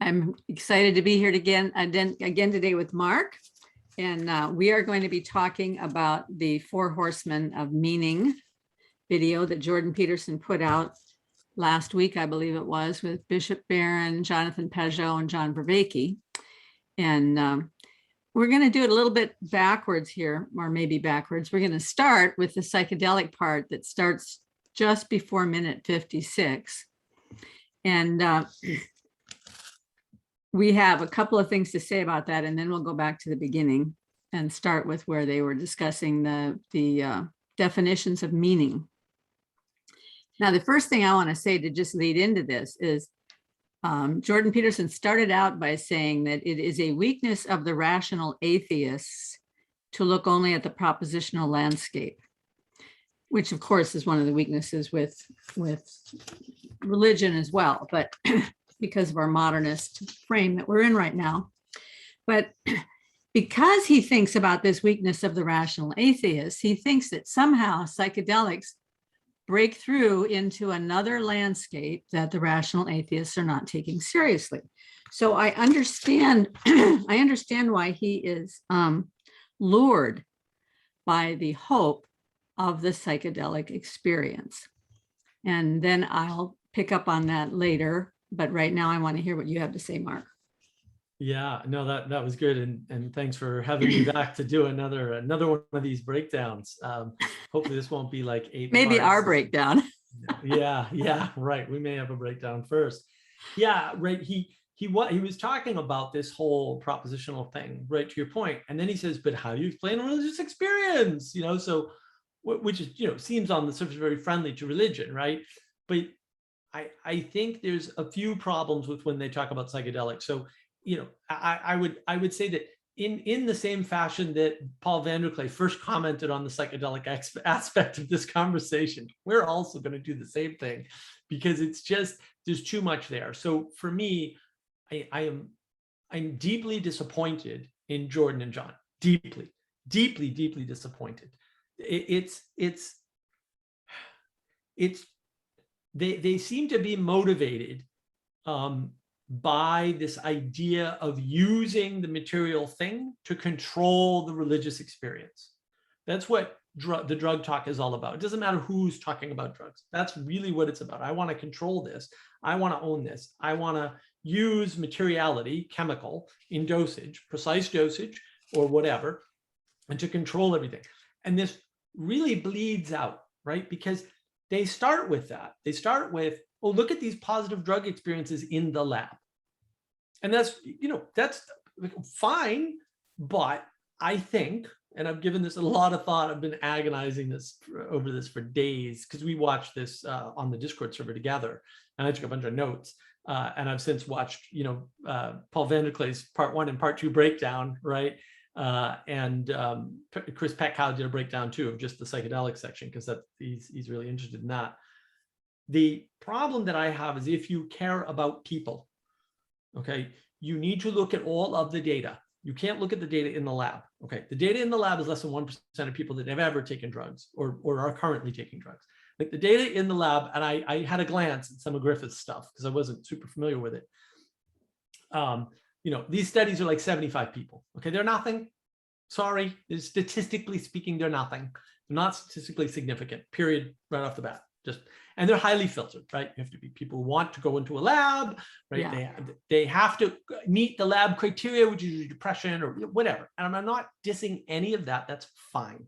I'm excited to be here again today with Mark. And we are going to be talking about the Four Horsemen of Meaning video that Jordan Peterson put out last week, I believe it was, with Bishop Barron, Jonathan Pageau, and John Vervaeke. And we're going to do it a little bit backwards here, or maybe backwards. We're going to start with the psychedelic part that starts just before minute 56. And we have a couple of things to say about that, and then we'll go back to the beginning and start with where they were discussing the definitions of meaning. Now, the first thing I want to say to just lead into this is Jordan Peterson started out by saying that it is a weakness of the rational atheists to look only at the propositional landscape, which of course is one of the weaknesses with religion as well, but because of our modernist frame that we're in right now. But because he thinks about this weakness of the rational atheist, he thinks that somehow psychedelics break through into another landscape that the rational atheists are not taking seriously. So I understand, I understand why he is lured by the hope of the psychedelic experience. And then I'll pick up on that later. But right now I want to hear what you have to say, Mark. Yeah, no, that was good. And thanks for having me back to do another one of these breakdowns. Hopefully this won't be like 8 Maybe parts. our breakdown. Yeah, right. We may have a breakdown first. Yeah, right. He was talking about this whole propositional thing, right, to your point. And then he says, but how do you explain a religious experience? You know, so which is, you know, seems on the surface very friendly to religion, right? But I think there's a few problems with when they talk about psychedelics. So, you know, I would say that in the same fashion that Paul van der Klee first commented on the psychedelic aspect of this conversation, we're also going to do the same thing, because it's just, there's too much there. So for me, I'm deeply disappointed in Jordan and John. Deeply disappointed. They seem to be motivated by this idea of using the material thing to control the religious experience. That's what the drug talk is all about. It doesn't matter who's talking about drugs. That's really what it's about. I want to control this. I want to own this. I want to use materiality, chemical, in dosage, precise dosage, or whatever, and to control everything. And this really bleeds out, right? Because they start with that. They start with, oh, look at these positive drug experiences in the lab. And that's, you know, that's fine. But I think, and I've given this a lot of thought, I've been agonizing over this for days, because we watched this on the Discord server together, and I took a bunch of notes. And I've since watched, you know, Paul van der Klee's part 1 and part 2 breakdown, right? And Chris Petkow did a breakdown too of just the psychedelic section, because he's really interested in that. The problem that I have is, if you care about people, okay, you need to look at all of the data. You can't look at the data in the lab. Okay, the data in the lab is less than 1% of people that have ever taken drugs or are currently taking drugs. Like the data in the lab, and I had a glance at some of Griffith's stuff because I wasn't super familiar with it. You know, these studies are like 75 people. Okay, they're nothing. Sorry, statistically speaking, they're nothing. They're not statistically significant, period, right off the bat. And they're highly filtered, right? You have to be people who want to go into a lab, right? Yeah. They have to meet the lab criteria, which is depression or whatever. And I'm not dissing any of that. That's fine.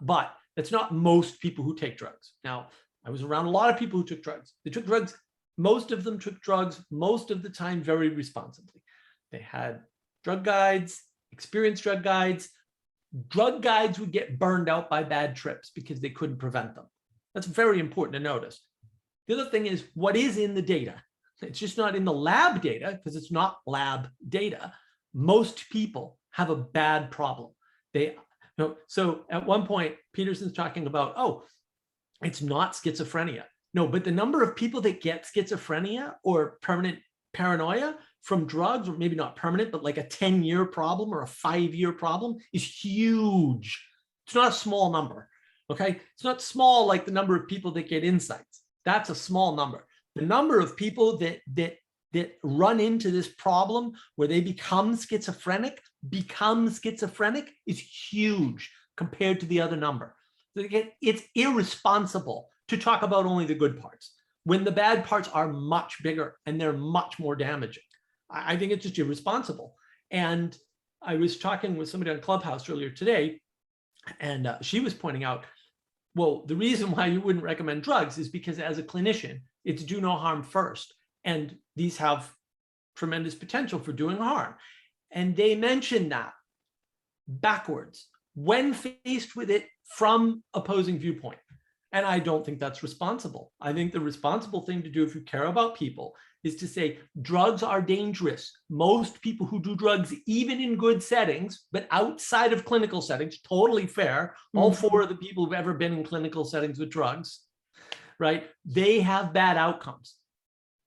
But that's not most people who take drugs. Now, I was around a lot of people who took drugs. They took drugs. Most of them took drugs most of the time very responsibly. They had drug guides, experienced drug guides. Drug guides would get burned out by bad trips because they couldn't prevent them. That's very important to notice. The other thing is, what is in the data? It's just not in the lab data, because it's not lab data. Most people have a bad problem. So at one point, Peterson's talking about, oh, it's not schizophrenia. No, but the number of people that get schizophrenia or permanent paranoia from drugs, or maybe not permanent, but like a 10-year problem or a 5-year problem, is huge. It's not a small number. Okay, it's not small like the number of people that get insights. That's a small number. The number of people that that run into this problem where they become schizophrenic is huge compared to the other number. It's irresponsible to talk about only the good parts when the bad parts are much bigger and they're much more damaging. I think it's just irresponsible. And I was talking with somebody on Clubhouse earlier today, and she was pointing out, well, the reason why you wouldn't recommend drugs is because as a clinician, it's do no harm first. And these have tremendous potential for doing harm. And they mentioned that backwards when faced with it from opposing viewpoint. And I don't think that's responsible. I think the responsible thing to do if you care about people is to say drugs are dangerous. Most people who do drugs, even in good settings, but outside of clinical settings, totally fair. All four of the people who've ever been in clinical settings with drugs, right? They have bad outcomes,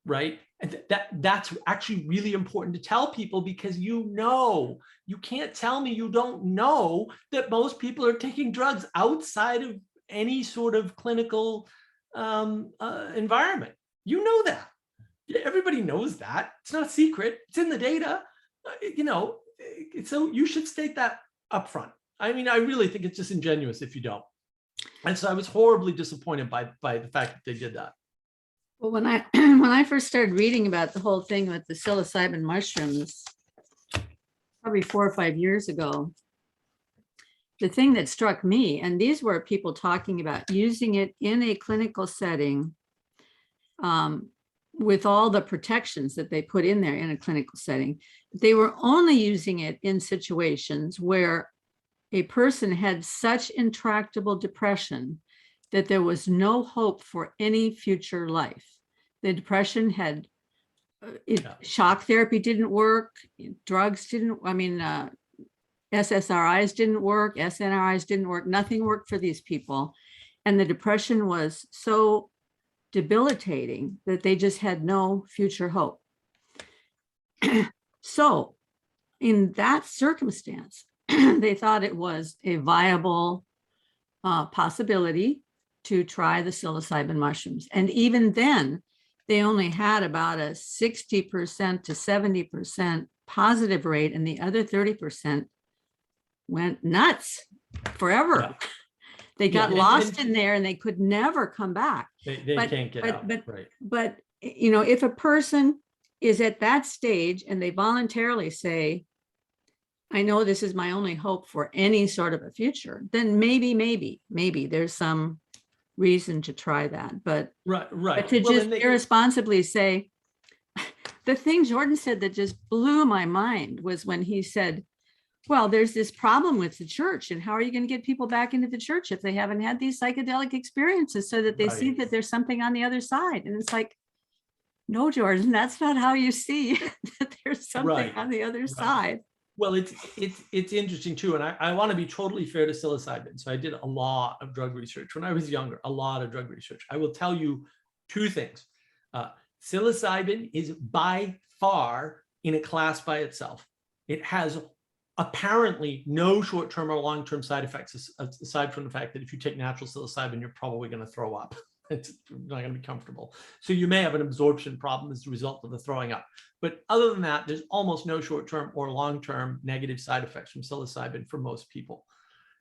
right? And that's actually really important to tell people, because you can't tell me you don't know that most people are taking drugs outside of any sort of clinical environment. You know that. Everybody knows that. It's not a secret. It's in the data. So you should state that up front. I mean, I really think it's disingenuous if you don't. And so I was horribly disappointed by the fact that they did that. Well, when I first started reading about the whole thing with the psilocybin mushrooms, probably 4 or 5 years ago, the thing that struck me, and these were people talking about using it in a clinical setting, with all the protections that they put in there in a clinical setting. They were only using it in situations where a person had such intractable depression that there was no hope for any future life. The depression had, shock therapy didn't work, drugs didn't, SSRIs didn't work, SNRIs didn't work, nothing worked for these people. And the depression was so debilitating that they just had no future hope. So in that circumstance, they thought it was a viable possibility to try the psilocybin mushrooms. And even then, they only had about a 60% to 70% positive rate, and the other 30% went nuts forever. Yeah. They got lost in there and they could never come back. They can't get out. Right. But if a person is at that stage and they voluntarily say, I know this is my only hope for any sort of a future, then maybe there's some reason to try that. But right. But to just irresponsibly say, the thing Jordan said that just blew my mind was when he said, well, there's this problem with the church, and how are you going to get people back into the church if they haven't had these psychedelic experiences so that they see that there's something on the other side? And it's like, no, Jordan, that's not how you see that there's something on the other side. Well, it's interesting too, and I want to be totally fair to psilocybin. So I did a lot of drug research when I was younger, a lot of drug research. I will tell you two things. Psilocybin is by far in a class by itself. It has apparently no short-term or long-term side effects, aside from the fact that if you take natural psilocybin, you're probably going to throw up. It's not going to be comfortable. So you may have an absorption problem as a result of the throwing up. But other than that, there's almost no short-term or long-term negative side effects from psilocybin for most people.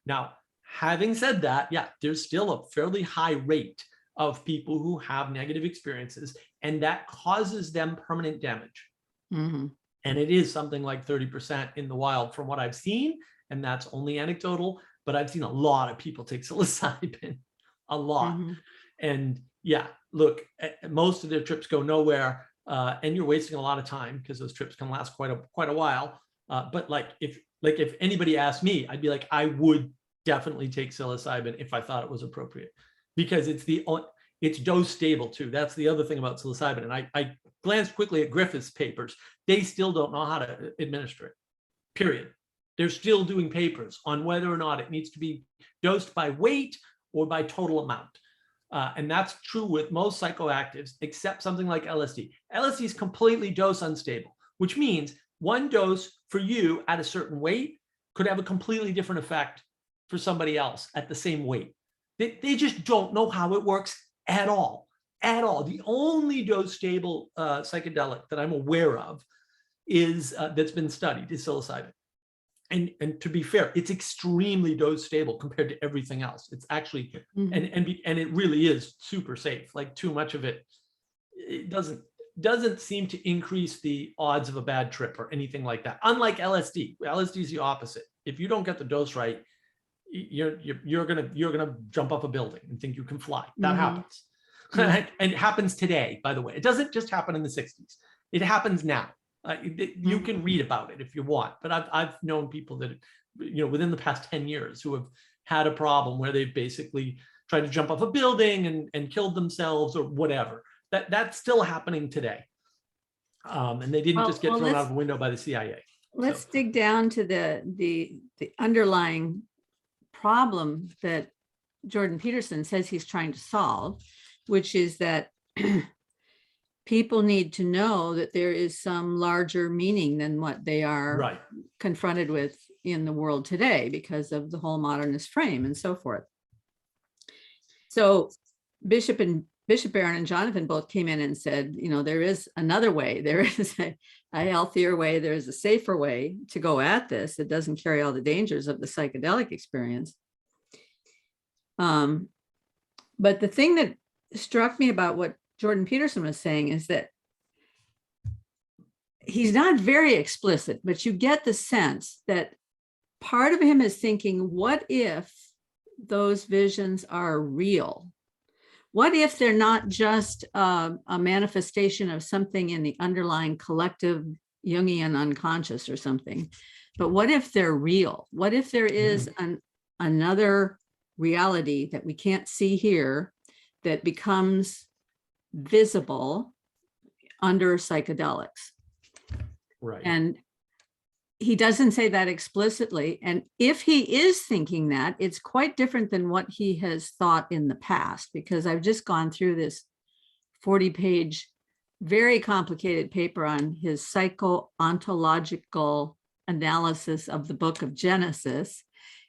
Now, having said that, yeah, there's still a fairly high rate of people who have negative experiences, and that causes them permanent damage. Mm-hmm. And it is something like 30% in the wild from what I've seen. And that's only anecdotal, but I've seen a lot of people take psilocybin, a lot. Mm-hmm. And yeah, look, most of their trips go nowhere, and you're wasting a lot of time because those trips can last quite a while. But if anybody asked me, I'd be like, I would definitely take psilocybin if I thought it was appropriate, because it's dose stable too. That's the other thing about psilocybin. And I glanced quickly at Griffith's papers. They still don't know how to administer it, period. They're still doing papers on whether or not it needs to be dosed by weight or by total amount. And that's true with most psychoactives, except something like LSD. LSD is completely dose unstable, which means one dose for you at a certain weight could have a completely different effect for somebody else at the same weight. They just don't know how it works at all. at all. The only dose stable psychedelic that I'm aware of is that's been studied is psilocybin. And to be fair, it's extremely dose stable compared to everything else. It's actually, and it really is super safe. Like too much of it, it doesn't seem to increase the odds of a bad trip or anything like that. Unlike LSD. LSD is the opposite. If you don't get the dose right, you're gonna jump off a building and think you can fly. That happens. And it happens today, by the way. It doesn't just happen in the 60s. It happens now. You can read about it if you want, but I've known people that, within the past 10 years who have had a problem where they've basically tried to jump off a building and killed themselves or whatever. That's still happening today. And they didn't just get thrown out of a window by the CIA. Let's dig down to the underlying problem that Jordan Peterson says he's trying to solve, which is that people need to know that there is some larger meaning than what they are confronted with in the world today because of the whole modernist frame and so forth. So Bishop Barron and Jonathan both came in and said, there is another way. There is a healthier way. There is a safer way to go at this. It doesn't carry all the dangers of the psychedelic experience. But the thing that struck me about what Jordan Peterson was saying is that he's not very explicit, but you get the sense that part of him is thinking, what if those visions are real? What if they're not just a manifestation of something in the underlying collective Jungian unconscious or something? But what if they're real? What if there is another reality that we can't see here that becomes visible under psychedelics? Right. And he doesn't say that explicitly. And if he is thinking that, it's quite different than what he has thought in the past, because I've just gone through this 40-page, very complicated paper on his psycho-ontological analysis of the book of Genesis.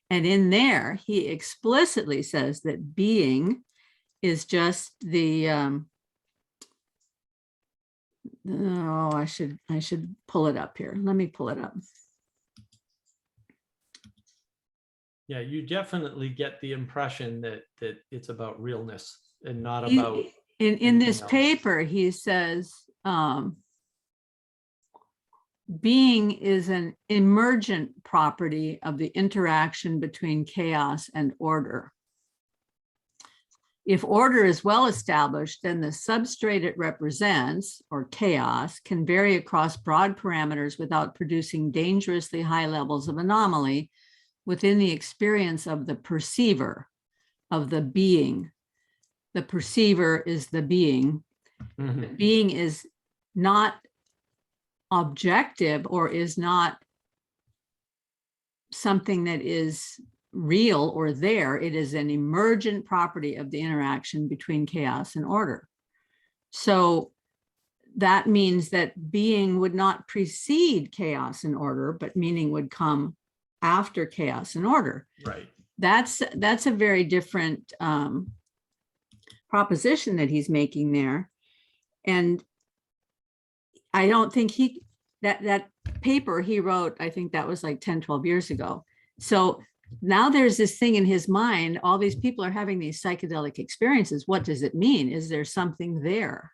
And in there, he explicitly says that being is just the, I should pull it up here. Let me pull it up. Yeah, you definitely get the impression that it's about realness and not about. In this paper, he says, being is an emergent property of the interaction between chaos and order. If order is well established, then the substrate it represents, or chaos, can vary across broad parameters without producing dangerously high levels of anomaly within the experience of the perceiver, of the being. The perceiver is the being. The being is not objective or is not something that is real or there. It is an emergent property of the interaction between chaos and order. So that means that being would not precede chaos and order, but meaning would come after chaos and order. Right. That's a very different proposition that he's making there. And I don't think that paper he wrote, I think that was like 10, 12 years ago. So now there's this thing in his mind, all these people are having these psychedelic experiences. What does it mean? Is there something there?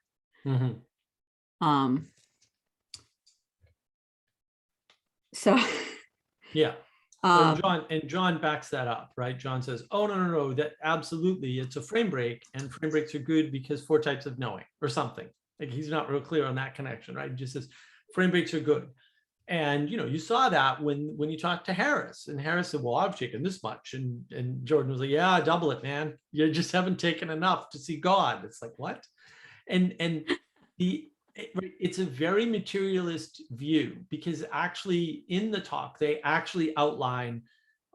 So yeah. John backs that up, right? John says, oh, no, that absolutely, it's a frame break, and frame breaks are good because 4 types of knowing or something. Like he's not real clear on that connection, right? He just says frame breaks are good. And, you saw that when you talked to Harris, and Harris said, well, I've taken this much. And Jordan was like, yeah, double it, man. You just haven't taken enough to see God. It's like, what? And it's a very materialist view, because actually in the talk, they actually outline,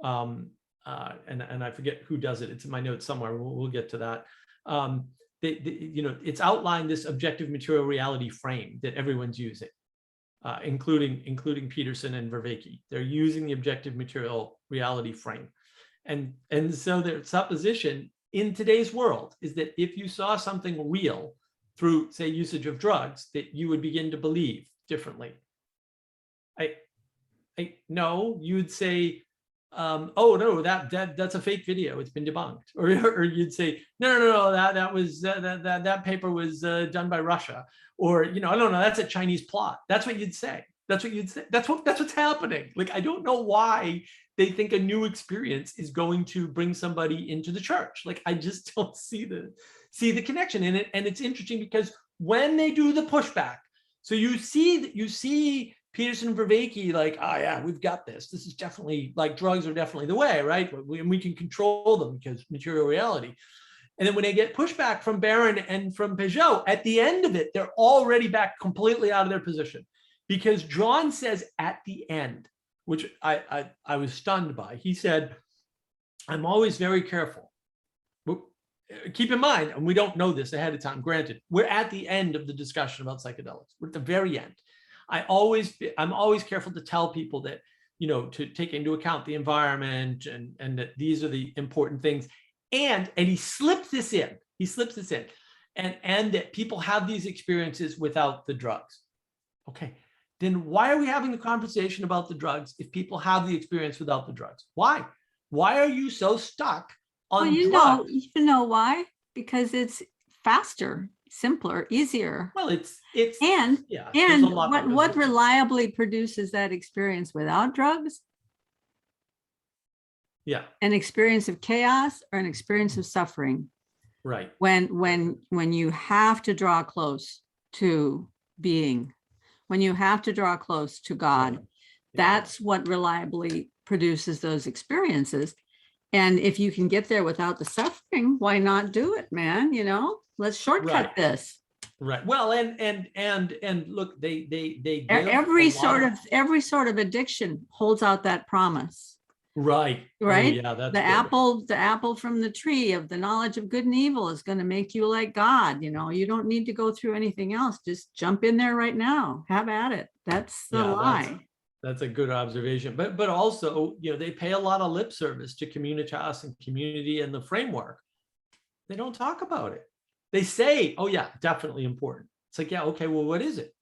and I forget who does it. It's in my notes somewhere. We'll get to that. It's outlined this objective material reality frame that everyone's using. Including Peterson and Vervaeke. They're using the objective material reality frame. And so their supposition in today's world is that if you saw something real through, say, usage of drugs, that you would begin to believe differently. No, you'd say, oh no, that's a fake video. It's been debunked. Or you'd say, no, that paper was done by Russia. Or, I don't know, that's a Chinese plot. That's what you'd say. That's what's happening. Like, I don't know why they think a new experience is going to bring somebody into the church. Like, I just don't see the connection in it. And it's interesting because when they do the pushback, so you see Peterson and Vervaeke like, oh yeah, we've got this. This is definitely, like, drugs are definitely the way, right? We can control them because material reality. And then when they get pushback from Barron and from Peugeot, at the end of it, they're already back completely out of their position. Because John says at the end, which I was stunned by, he said, I'm always very careful. Keep in mind, and we don't know this ahead of time, granted, we're at the end of the discussion about psychedelics. We're at the very end. I'm always careful to tell people that, to take into account the environment and that these are the important things. And he slips this in. And that people have these experiences without the drugs. Okay. Then why are we having the conversation about the drugs if people have the experience without the drugs? Why? Why are you so stuck on drugs? You know why? Because it's faster, simpler, easier. Well, it's what reliably produces that experience without drugs? Yeah. An experience of chaos or an experience of suffering. Right. When you have to draw close to being, when you have to draw close to God, yeah. That's what reliably produces those experiences. And if you can get there without the suffering, why not do it, man? Let's shortcut this. Right. Well, and look, they every sort of addiction holds out that promise. Right. Right. Oh, yeah, that's the apple from the tree of the knowledge of good and evil is going to make you like God. You don't need to go through anything else. Just jump in there right now. Have at it. That's the lie. That's a good observation. But also, they pay a lot of lip service to communitas and community and the framework. They don't talk about it. They say, oh yeah, definitely important. It's like, yeah, okay, well, what is it?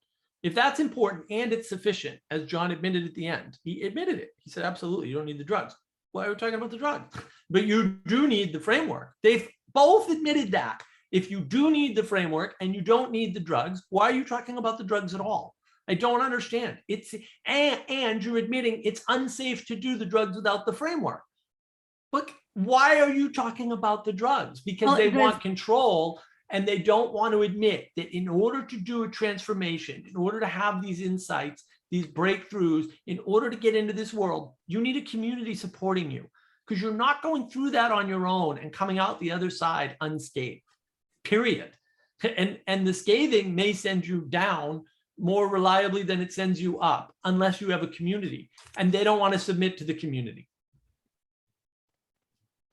If that's important and it's sufficient, as John admitted at the end, he admitted it. He said, absolutely, you don't need the drugs. Why are we talking about the drugs? But you do need the framework. They've both admitted that. If you do need the framework and you don't need the drugs, why are you talking about the drugs at all? I don't understand. And you're admitting it's unsafe to do the drugs without the framework. But why are you talking about the drugs? Because they want control. And they don't want to admit that in order to do a transformation, in order to have these insights, these breakthroughs, in order to get into this world, you need a community supporting you, because you're not going through that on your own and coming out the other side unscathed, period. And the scathing may send you down more reliably than it sends you up, unless you have a community, and they don't want to submit to the community.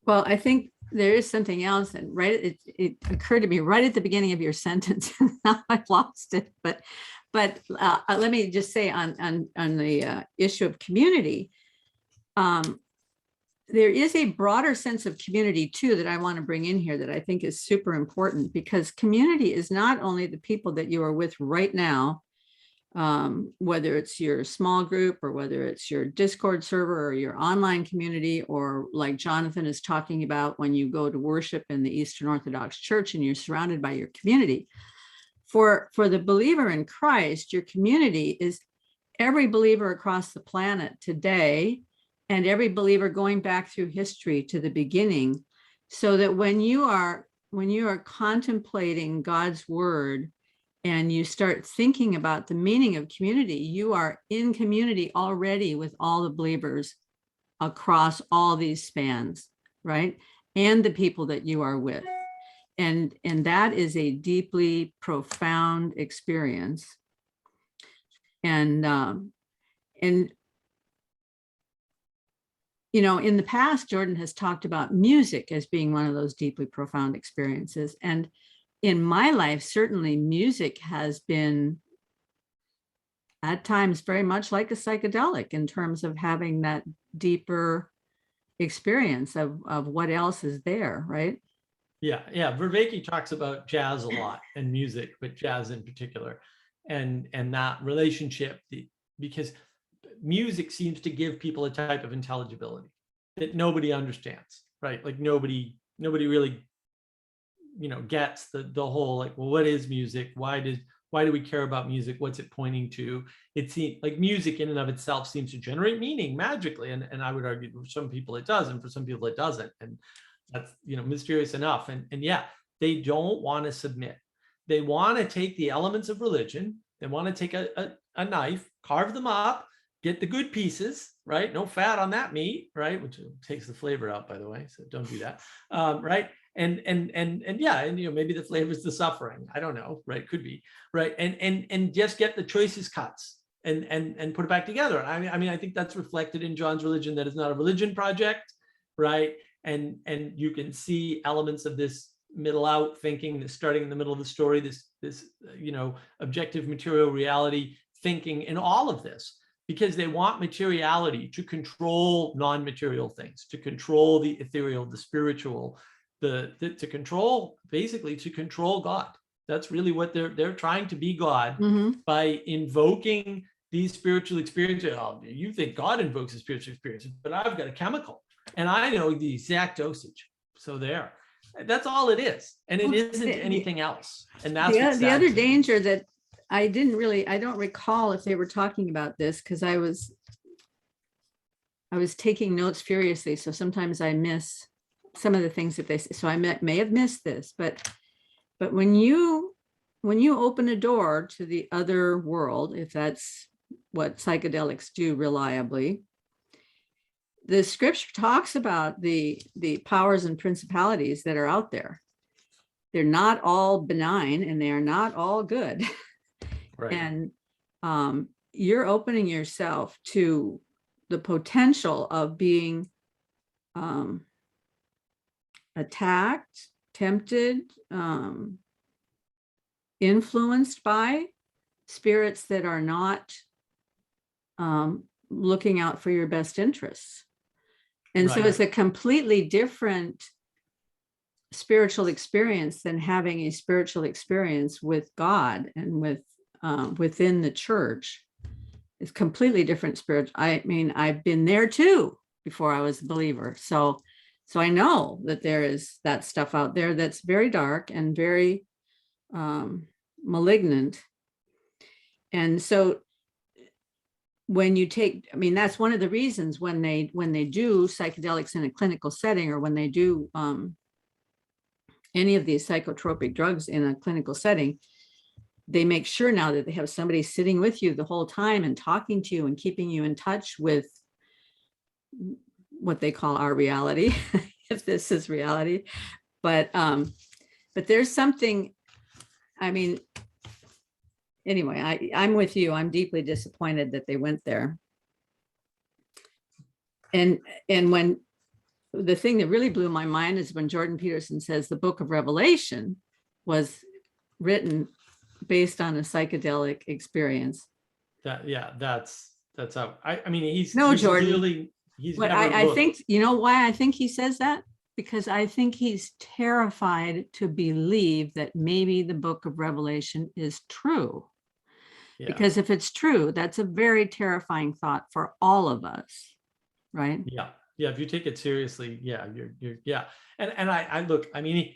Well, I think there is something else, and it occurred to me right at the beginning of your sentence. Now I've lost it, but let me just say on the issue of community, there is a broader sense of community too that I want to bring in here that I think is super important, because community is not only the people that you are with right now, whether it's your small group or whether it's your Discord server or your online community, or like Jonathan is talking about when you go to worship in the Eastern Orthodox Church and you're surrounded by your community. For the believer in Christ, your community is every believer across the planet today and every believer going back through history to the beginning, so that when you are contemplating God's word and you start thinking about the meaning of community, you are in community already with all the believers across all these spans, right? And the people that you are with. And that is a deeply profound experience. And in the past, Jordan has talked about music as being one of those deeply profound experiences. And in my life, certainly music has been at times very much like a psychedelic in terms of having that deeper experience of what else is there, right? Yeah. Vervaeke talks about jazz a lot and music, but jazz in particular, and that relationship, because music seems to give people a type of intelligibility that nobody understands, right? Like nobody really, gets the whole, like, well, what is music? Why do we care about music? What's it pointing to? It seems like music in and of itself seems to generate meaning magically, and I would argue for some people it does, and for some people it doesn't, and that's mysterious enough. And yeah, they don't want to submit. They want to take the elements of religion. They want to take a knife, carve them up, get the good pieces, right? No fat on that meat, right? Which takes the flavor out, by the way. So don't do that, right? And yeah, and maybe the flavor is the suffering. I don't know, right? Could be, right? And just get the choicest cuts and put it back together. I mean, I think that's reflected in John's religion. That is not a religion project, right? And you can see elements of this middle out thinking that's starting in the middle of the story, this objective material reality thinking in all of this, because they want materiality to control non-material things, to control the ethereal, the spiritual, to control God. That's really what they're trying to be God by invoking these spiritual experiences. Oh, you think God invokes a spiritual experience, but I've got a chemical and I know the exact dosage. So that's all it is. And it isn't anything else. And that's the other danger that I don't recall if they were talking about this, because I was taking notes furiously. So sometimes I miss some of the things that they say. So I may have missed this, but when you open a door to the other world, if that's what psychedelics do reliably, the scripture talks about the powers and principalities that are out there. They're not all benign and they are not all good. Right. And you're opening yourself to the potential of being attacked, tempted, influenced by spirits that are not looking out for your best interests. And so it's a completely different spiritual experience than having a spiritual experience with God and with within the church. It's completely different spirit. I mean, I've been there too before I was a believer. So I know that there is that stuff out there that's very dark and very malignant. And so when you take, I mean, that's one of the reasons when they do psychedelics in a clinical setting, or when they do any of these psychotropic drugs in a clinical setting, they make sure now that they have somebody sitting with you the whole time and talking to you and keeping you in touch with what they call our reality, if this is reality. But there's something, I mean, anyway, I'm with you. I'm deeply disappointed that they went there. And when the thing that really blew my mind is when Jordan Peterson says the book of Revelation was written based on a psychedelic experience. That's how, I mean, he's Jordan, clearly, but I think, you know why I think he says that? Because I think he's terrified to believe that maybe the book of Revelation is true. Yeah. Because if it's true, that's a very terrifying thought for all of us, right? Yeah. If you take it seriously, you're And I look, I mean,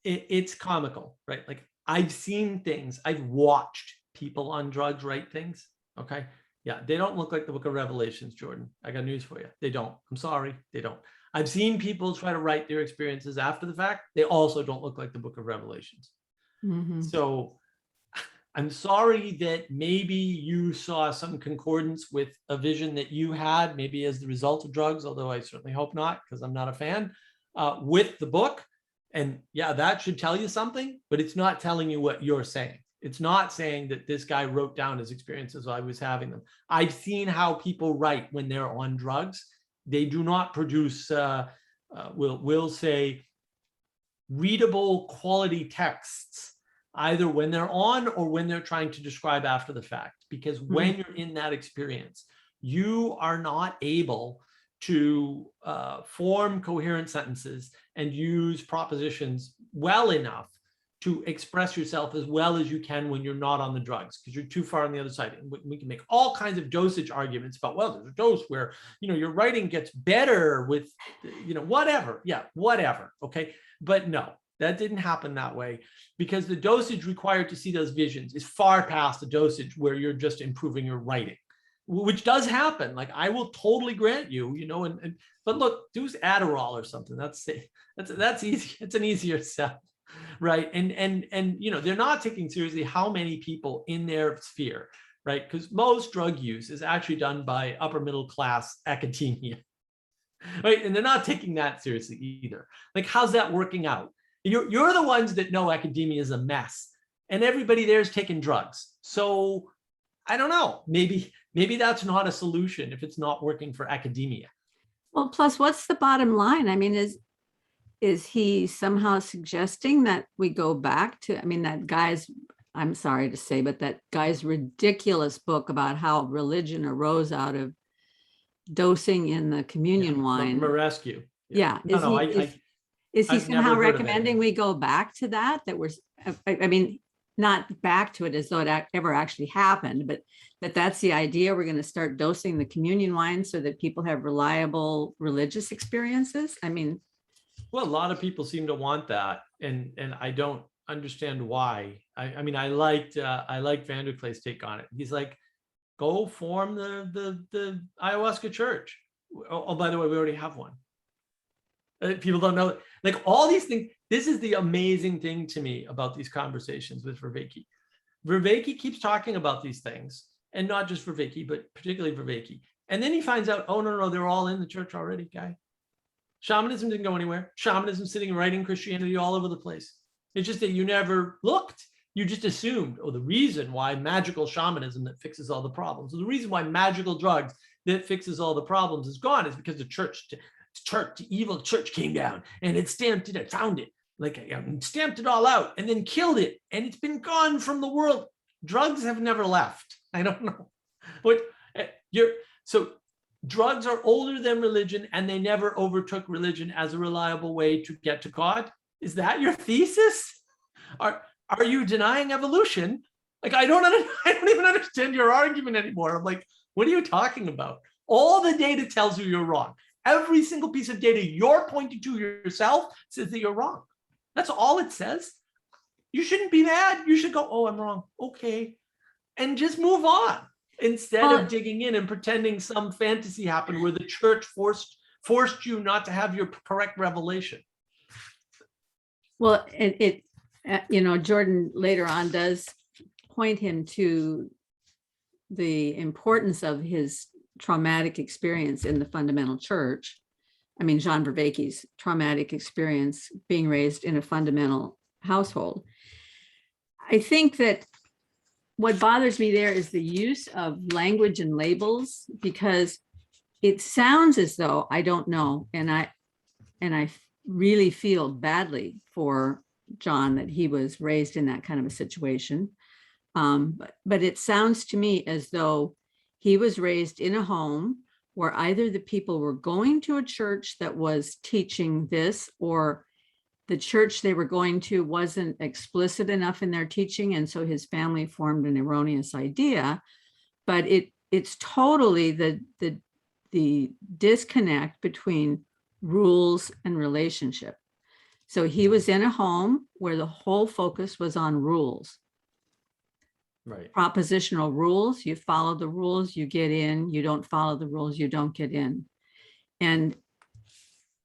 it's comical, right? Like, I've seen things, I've watched people on drugs write things. Okay. Yeah. They don't look like the book of Revelations, Jordan. I got news for you. They don't. I'm sorry. They don't. I've seen people try to write their experiences after the fact. They also don't look like the book of Revelations. Mm-hmm. So I'm sorry that maybe you saw some concordance with a vision that you had, maybe as the result of drugs, although I certainly hope not, because I'm not a fan, with the book. And yeah, that should tell you something, but it's not telling you what you're saying. It's not saying that this guy wrote down his experiences while I was having them. I've seen how people write when they're on drugs. They do not produce, we'll say, readable quality texts, either when they're on or when they're trying to describe after the fact. Because when you're in that experience, you are not able to form coherent sentences and use propositions well enough to express yourself as well as you can when you're not on the drugs, because you're too far on the other side. And we can make all kinds of dosage arguments about, well, there's a dose where, your writing gets better with, whatever. Yeah, whatever. Okay. But no, that didn't happen that way, because the dosage required to see those visions is far past the dosage where you're just improving your writing, which does happen. Like, I will totally grant you, but look, do Adderall or something. That's easy. It's an easier sell. Right. And they're not taking seriously how many people in their sphere, right? Because most drug use is actually done by upper middle class academia, right? And they're not taking that seriously either. Like, how's that working out? You're the ones that know academia is a mess, and everybody there is taking drugs. So I don't know, maybe that's not a solution if it's not working for academia. Well, plus, what's the bottom line? I mean, is he somehow suggesting that we go back to, that guy's, I'm sorry to say, but that guy's ridiculous book about how religion arose out of dosing in the communion wine. Rescue. Yeah. Is he somehow recommending we go back to that we're, not back to it as though it ever actually happened, but that's the idea. We're going to start dosing the communion wine so that people have reliable religious experiences. Well, a lot of people seem to want that, and I don't understand why. I liked Van der Klee's take on it. He's like, go form the ayahuasca church. Oh, by the way, we already have one. People don't know, like, all these things. This is the amazing thing to me about these conversations with Vervaeke. Vervaeke keeps talking about these things, and not just Vervaeke, but particularly Vervaeke. And then he finds out, oh, no, they're all in the church already, guy. Shamanism didn't go anywhere. Shamanism sitting right in Christianity all over the place. It's just that you never looked. You just assumed, the reason why magical shamanism that fixes all the problems, or the reason why magical drugs that fixes all the problems is gone, is because the evil church came down and it stamped it, it found it, stamped it all out and then killed it. And it's been gone from the world. Drugs have never left. I don't know. But drugs are older than religion, and they never overtook religion as a reliable way to get to God. Is that your thesis? Are you denying evolution? Like, I don't even understand your argument anymore. I'm like, what are you talking about? All the data tells you you're wrong. Every single piece of data you're pointing to yourself says that you're wrong. That's all it says. You shouldn't be mad. You should go, oh, I'm wrong. Okay. And just move on, instead of digging in and pretending some fantasy happened where the church forced you not to have your correct revelation. Well, Jordan later on does point him to the importance of his traumatic experience in the fundamental church. Jean Vervaeke's traumatic experience being raised in a fundamental household. I think that what bothers me there is the use of language and labels, because it sounds as though, I don't know, and I really feel badly for John that he was raised in that kind of a situation. But it sounds to me as though he was raised in a home where either the people were going to a church that was teaching this, or the church they were going to wasn't explicit enough in their teaching, and so his family formed an erroneous idea. But it's totally the disconnect between rules and relationship. So he was in a home where the whole focus was on rules. Right. Propositional rules. You follow the rules, you get in. You don't follow the rules, you don't get in. And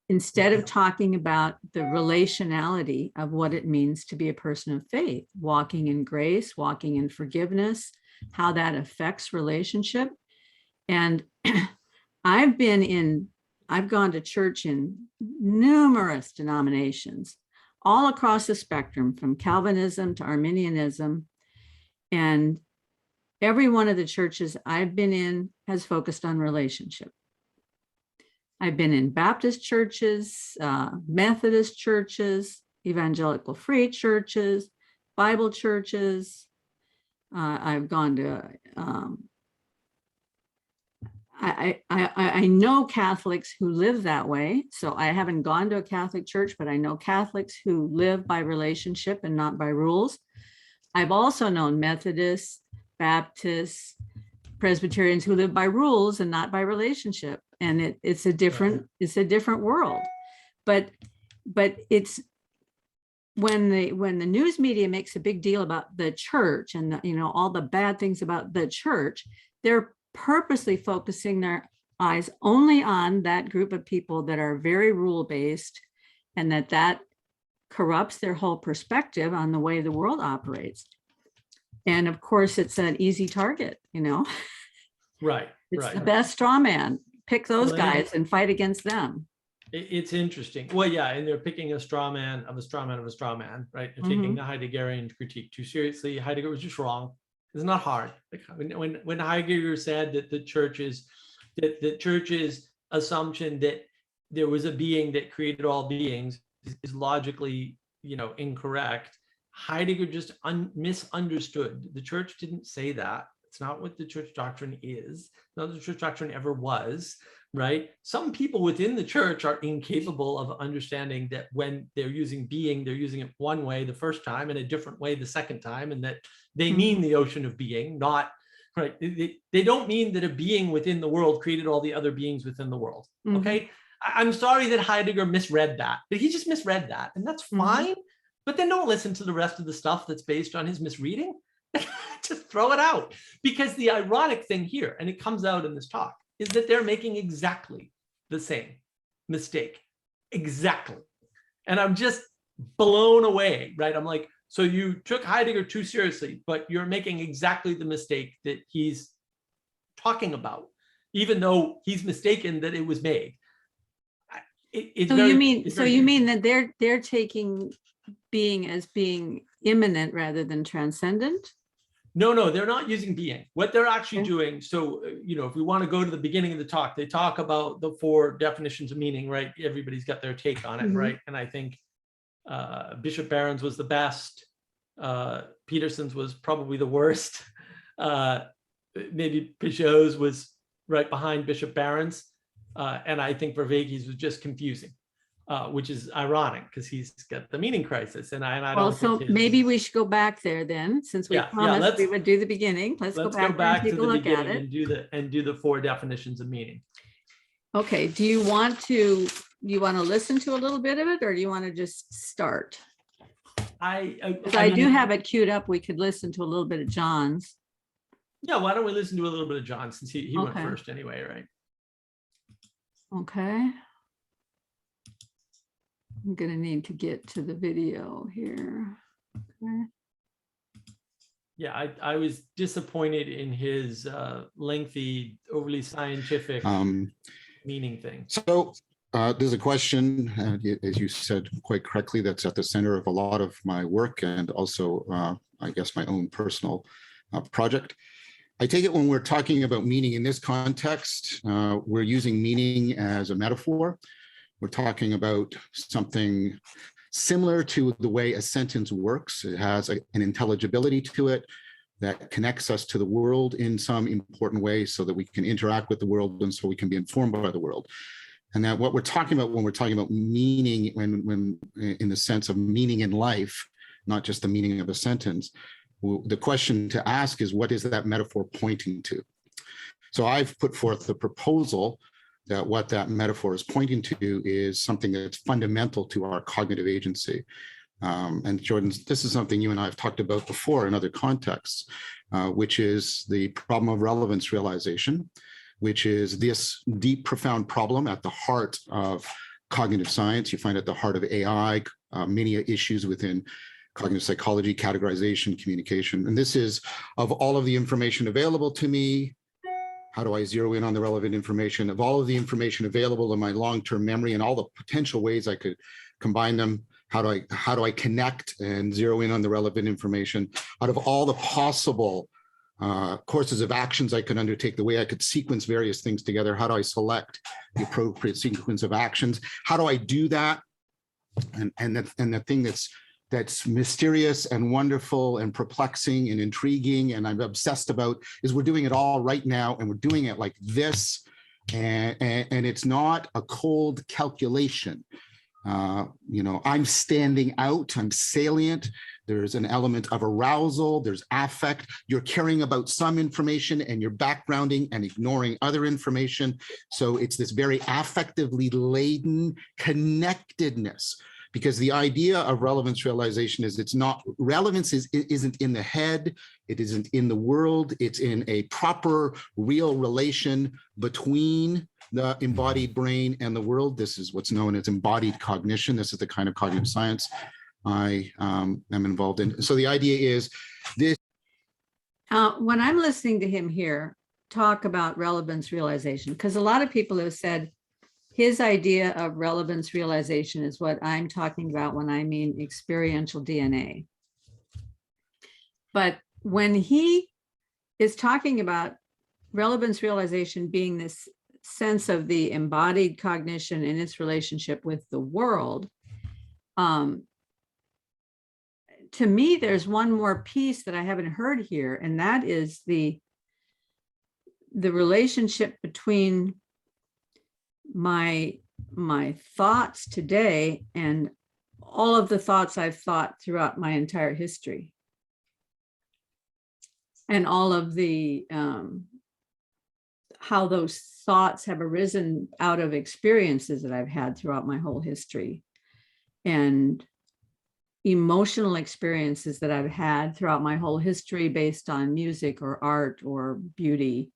instead of talking about the relationality of what it means to be a person of faith, walking in grace, walking in forgiveness, how that affects relationship. And I've gone to church in numerous denominations, all across the spectrum, from Calvinism to Arminianism. And every one of the churches I've been in has focused on relationship. I've been in Baptist churches, Methodist churches, evangelical free churches, Bible churches. I've gone to, I know Catholics who live that way. So I haven't gone to a Catholic church, but I know Catholics who live by relationship and not by rules. I've also known Methodists, Baptists, Presbyterians who live by rules and not by relationship. And it's a different world. But it's when the news media makes a big deal about the church and all the bad things about the church, they're purposely focusing their eyes only on that group of people that are very rule-based, and that corrupts their whole perspective on the way the world operates. And of course, it's an easy target, Right. It's the best straw man. Pick those guys and fight against them. It's interesting. Well, yeah, and they're picking a straw man of a straw man of a straw man, right? They're taking the Heideggerian critique too seriously. Heidegger was just wrong. It's not hard. Like when Heidegger said that the church's assumption that there was a being that created all beings is logically, incorrect. Heidegger just misunderstood. The church didn't say that. It's not what the church doctrine is. Not what the church doctrine ever was, right? Some people within the church are incapable of understanding that when they're using being, they're using it one way the first time and a different way the second time, and that they mean the ocean of being, not, right? They don't mean that a being within the world created all the other beings within the world, okay? I'm sorry that Heidegger misread that, but he just misread that, and that's fine. But then don't listen to the rest of the stuff that's based on his misreading. Just throw it out. Because the ironic thing here, and it comes out in this talk, is that they're making exactly the same mistake. Exactly. And I'm just blown away, right? I'm like, so you took Heidegger too seriously, but you're making exactly the mistake that he's talking about, even though he's mistaken that it was made. You mean that they're taking being as being immanent rather than transcendent? No, they're not using being. What they're actually doing, so, if we want to go to the beginning of the talk, they talk about the 4 definitions of meaning, right? Everybody's got their take on it, right? And I think Bishop Barron's was the best. Peterson's was probably the worst. Maybe Peugeot's was right behind Bishop Barron's. And I think Vervaeke's was just confusing. Which is ironic because he's got the meaning crisis, and I don't. So maybe we should go back there then, since we promised we would do the beginning. Let's go back and take a look at it and do the 4 definitions of meaning. Okay. Do you want to listen to a little bit of it, or do you want to just start? I do have it queued up. We could listen to a little bit of John's. Yeah. Why don't we listen to a little bit of John, since he went first anyway, right? Okay. I'm going to need to get to the video here. Okay. Yeah, I was disappointed in his lengthy, overly scientific meaning thing. So there's a question, as you said quite correctly, that's at the center of a lot of my work and also, I guess, my own personal project. I take it when we're talking about meaning in this context, we're using meaning as a metaphor. We're talking about something similar to the way a sentence works. It has an intelligibility to it that connects us to the world in some important way so that we can interact with the world and so we can be informed by the world. And that what we're talking about when we're talking about meaning, when in the sense of meaning in life, not just the meaning of a sentence, the question to ask is, what is that metaphor pointing to? So I've put forth the proposal that what that metaphor is pointing to is something that's fundamental to our cognitive agency. And Jordan, this is something you and I have talked about before in other contexts, which is the problem of relevance realization, which is this deep, profound problem at the heart of cognitive science. You find at the heart of AI, many issues within cognitive psychology, categorization, communication. And this is, of all of the information available to me, how do I zero in on the relevant information? Of all of the information available in my long-term memory and all the potential ways I could combine them, how do I connect and zero in on the relevant information? Out of all the possible courses of actions I could undertake, the way I could sequence various things together, how do I select the appropriate sequence of actions? How do I do that? And the thing that's mysterious and wonderful and perplexing and intriguing and I'm obsessed about is we're doing it all right now, and we're doing it like this And it's not a cold calculation. I'm standing out, I'm salient. There's an element of arousal, there's affect. You're caring about some information and you're backgrounding and ignoring other information. So it's this very affectively laden connectedness, because the idea of relevance realization is relevance isn't in the head, it isn't in the world, it's in a proper, real relation between the embodied brain and the world. This is what's known as embodied cognition. This is the kind of cognitive science I am involved in. So the idea is this. When I'm listening to him here talk about relevance realization, because a lot of people have said his idea of relevance realization is what I'm talking about when I mean experiential DNA. But when he is talking about relevance realization being this sense of the embodied cognition and its relationship with the world, to me, there's one more piece that I haven't heard here, and that is the relationship between my thoughts today and all of the thoughts I've thought throughout my entire history, and all of the how those thoughts have arisen out of experiences that I've had throughout my whole history, and emotional experiences that I've had throughout my whole history based on music or art or beauty.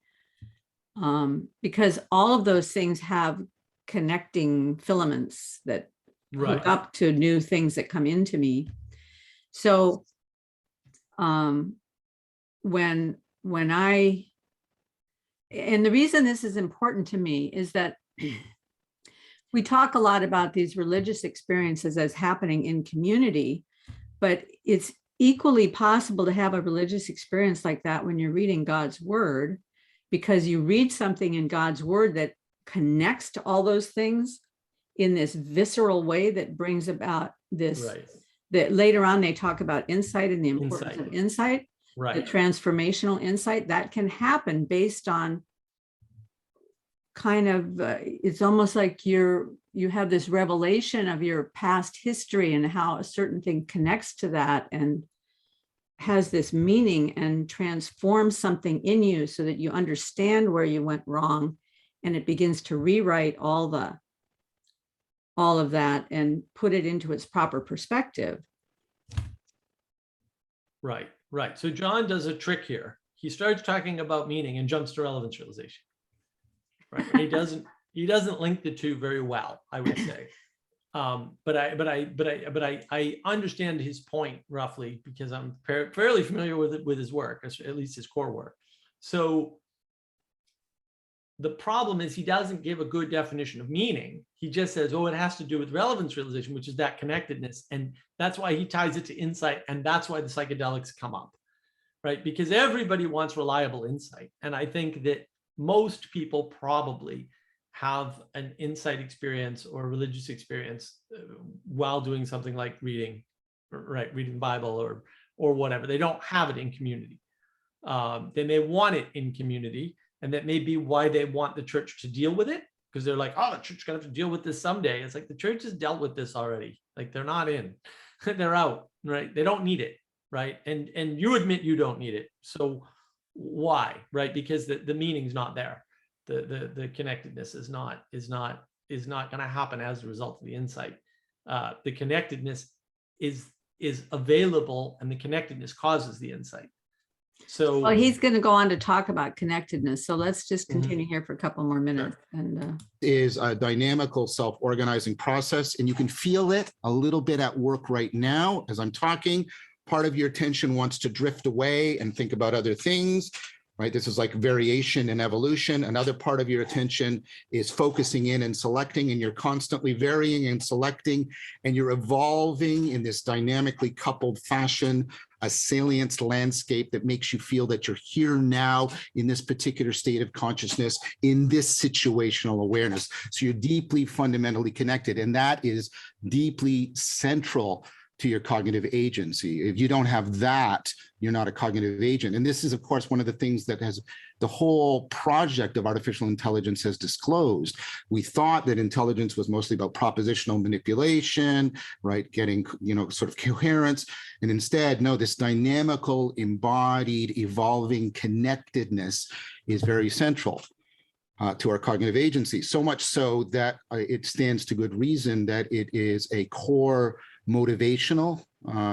Because all of those things have connecting filaments that hook up to new things that come into me. So when I, and the reason this is important to me is that we talk a lot about these religious experiences as happening in community, but it's equally possible to have a religious experience like that when you're reading God's word, because you read something in God's word that connects to all those things in this visceral way that brings about this, that later on they talk about insight and the importance of insight, the transformational insight that can happen based on kind of, it's almost like you have this revelation of your past history and how a certain thing connects to that and has this meaning and transforms something in you so that you understand where you went wrong, and it begins to rewrite all of that and put it into its proper perspective. Right. So John does a trick here. He starts talking about meaning and jumps to relevance realization. Right. He doesn't link the two very well, I would say. But I understand his point roughly, because I'm fairly familiar with his work, at least his core work. So the problem is he doesn't give a good definition of meaning. He just says, oh, it has to do with relevance realization, which is that connectedness. And that's why he ties it to insight. And that's why the psychedelics come up, right? Because everybody wants reliable insight. And I think that most people probably have an insight experience or religious experience while doing something like reading the Bible or whatever. They don't have it in community. They may want it in community, and that may be why they want the church to deal with it, because they're like, oh, the church is going to have to deal with this someday. It's like the church has dealt with this already. Like, they're not in, they're out, right? They don't need it, right? And you admit you don't need it. So why, right? Because the meaning's not there. The connectedness is not going to happen as a result of the insight. The connectedness is available, and the connectedness causes the insight. So well, he's going to go on to talk about connectedness. So let's just continue here for a couple more minutes. And is a dynamical self-organizing process, and you can feel it a little bit at work right now as I'm talking. Part of your attention wants to drift away and think about other things. Right? This is like variation and evolution. Another part of your attention is focusing in and selecting, and you're constantly varying and selecting, and you're evolving in this dynamically coupled fashion, a salience landscape that makes you feel that you're here now in this particular state of consciousness, in this situational awareness. So you're deeply fundamentally connected, and that is deeply central to your cognitive agency. If you don't have that, you're not a cognitive agent. And this is, of course, one of the things that has the whole project of artificial intelligence has disclosed. We thought that intelligence was mostly about propositional manipulation, right? Getting, sort of coherence. And instead, no, this dynamical, embodied, evolving connectedness is very central to our cognitive agency. So much so that it stands to good reason that it is a core motivational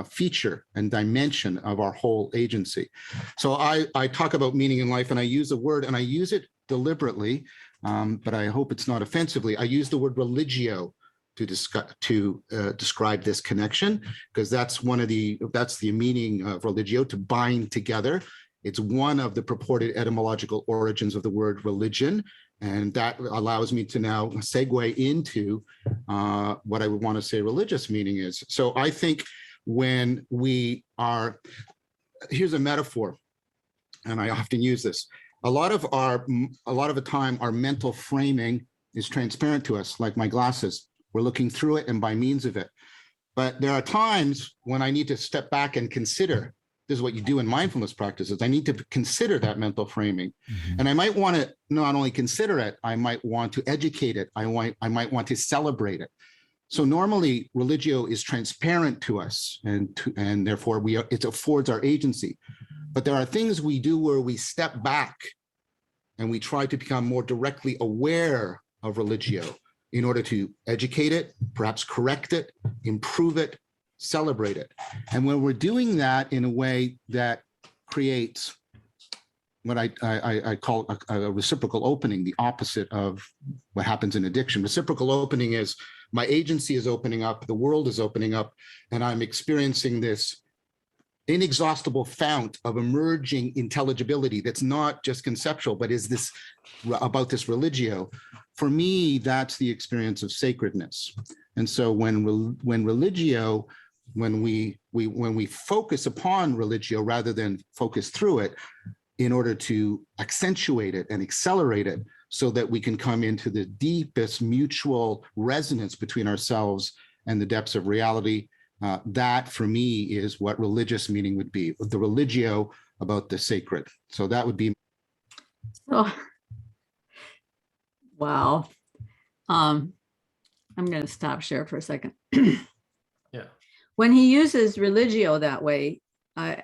feature and dimension of our whole agency. So I talk about meaning in life, and I use a word, and I use it deliberately, but I hope it's not offensively. I use the word religio to describe this connection, because that's the meaning of religio, to bind together. It's one of the purported etymological origins of the word religion. And that allows me to now segue into what I would want to say religious meaning is. So I think when we are, here's a metaphor, and I often use this. A lot of the time, our mental framing is transparent to us, like my glasses. We're looking through it and by means of it. But there are times when I need to step back and consider. This is what you do in mindfulness practices. I need to consider that mental framing. Mm-hmm. And I might want to not only consider it, I might want to educate it. I might want to celebrate it. So normally religio is transparent to us, and therefore it affords our agency. But there are things we do where we step back and we try to become more directly aware of religio in order to educate it, perhaps correct it, improve it, celebrate it. And when we're doing that in a way that creates what I call a reciprocal opening, the opposite of what happens in addiction. Reciprocal opening is my agency is opening up, the world is opening up, and I'm experiencing this inexhaustible fount of emerging intelligibility that's not just conceptual, but is this about this religio. For me, that's the experience of sacredness. And so when religio, when we focus upon religio rather than focus through it, in order to accentuate it and accelerate it so that we can come into the deepest mutual resonance between ourselves and the depths of reality, that for me is what religious meaning would be, the religio about the sacred. So that would be. Oh, wow. I'm going to stop share for a second. Yeah. When he uses religio that way, I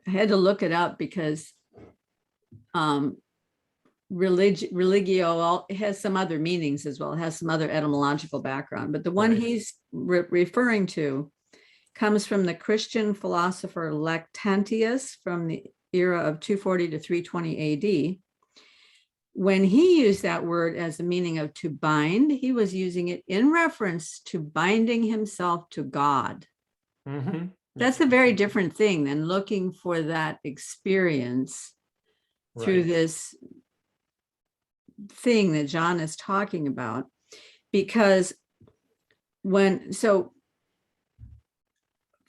had to look it up because religio has some other meanings as well. It has some other etymological background, but the one he's referring to comes from the Christian philosopher Lactantius from the era of 240 to 320 AD. When he used that word as the meaning of to bind, he was using it in reference to binding himself to God. Mm-hmm. That's a very different thing than looking for that experience through this thing that John is talking about. Because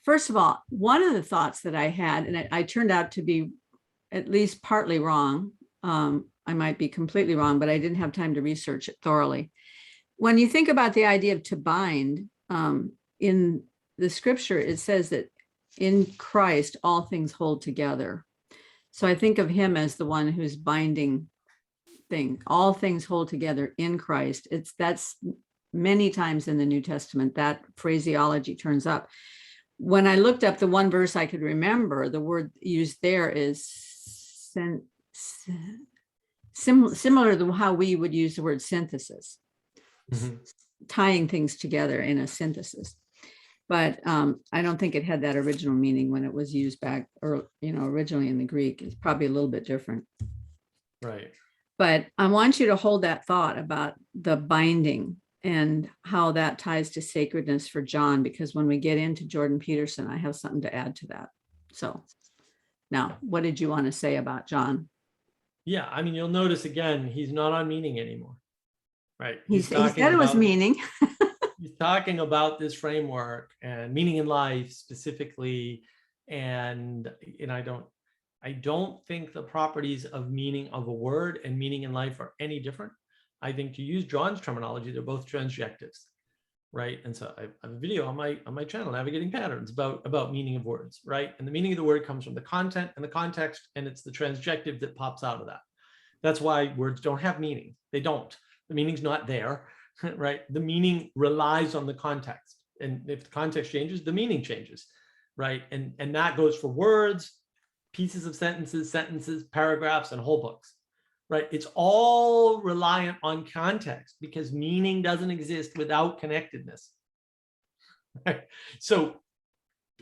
first of all, one of the thoughts that I had, and I turned out to be at least partly wrong. I might be completely wrong, but I didn't have time to research it thoroughly. When you think about the idea of to bind, in the scripture, it says that in Christ, all things hold together. So I think of him as the one who's binding thing. All things hold together in Christ. That's many times in the New Testament, that phraseology turns up. When I looked up the one verse I could remember, the word used there is similar to how we would use the word synthesis, tying things together in a synthesis. But I don't think it had that original meaning when it was used back, or originally in the Greek. It's probably a little bit different. Right. But I want you to hold that thought about the binding and how that ties to sacredness for John, because when we get into Jordan Peterson, I have something to add to that. So now, what did you want to say about John? Yeah, I mean, you'll notice again, he's not on meaning anymore, right? He said it was meaning. He's talking about this framework and meaning in life specifically, and I don't think the properties of meaning of a word and meaning in life are any different. I think, to use John's terminology, they're both transjectives. right? And so I have a video on my channel, Navigating Patterns, about meaning of words, right? And the meaning of the word comes from the content and the context, and it's the transjective that pops out of that. That's why words don't have meaning. They don't. The meaning's not there, right? The meaning relies on the context. And if the context changes, the meaning changes, right? And that goes for words, pieces of sentences, paragraphs, and whole books, right? It's all reliant on context because meaning doesn't exist without connectedness, right? So,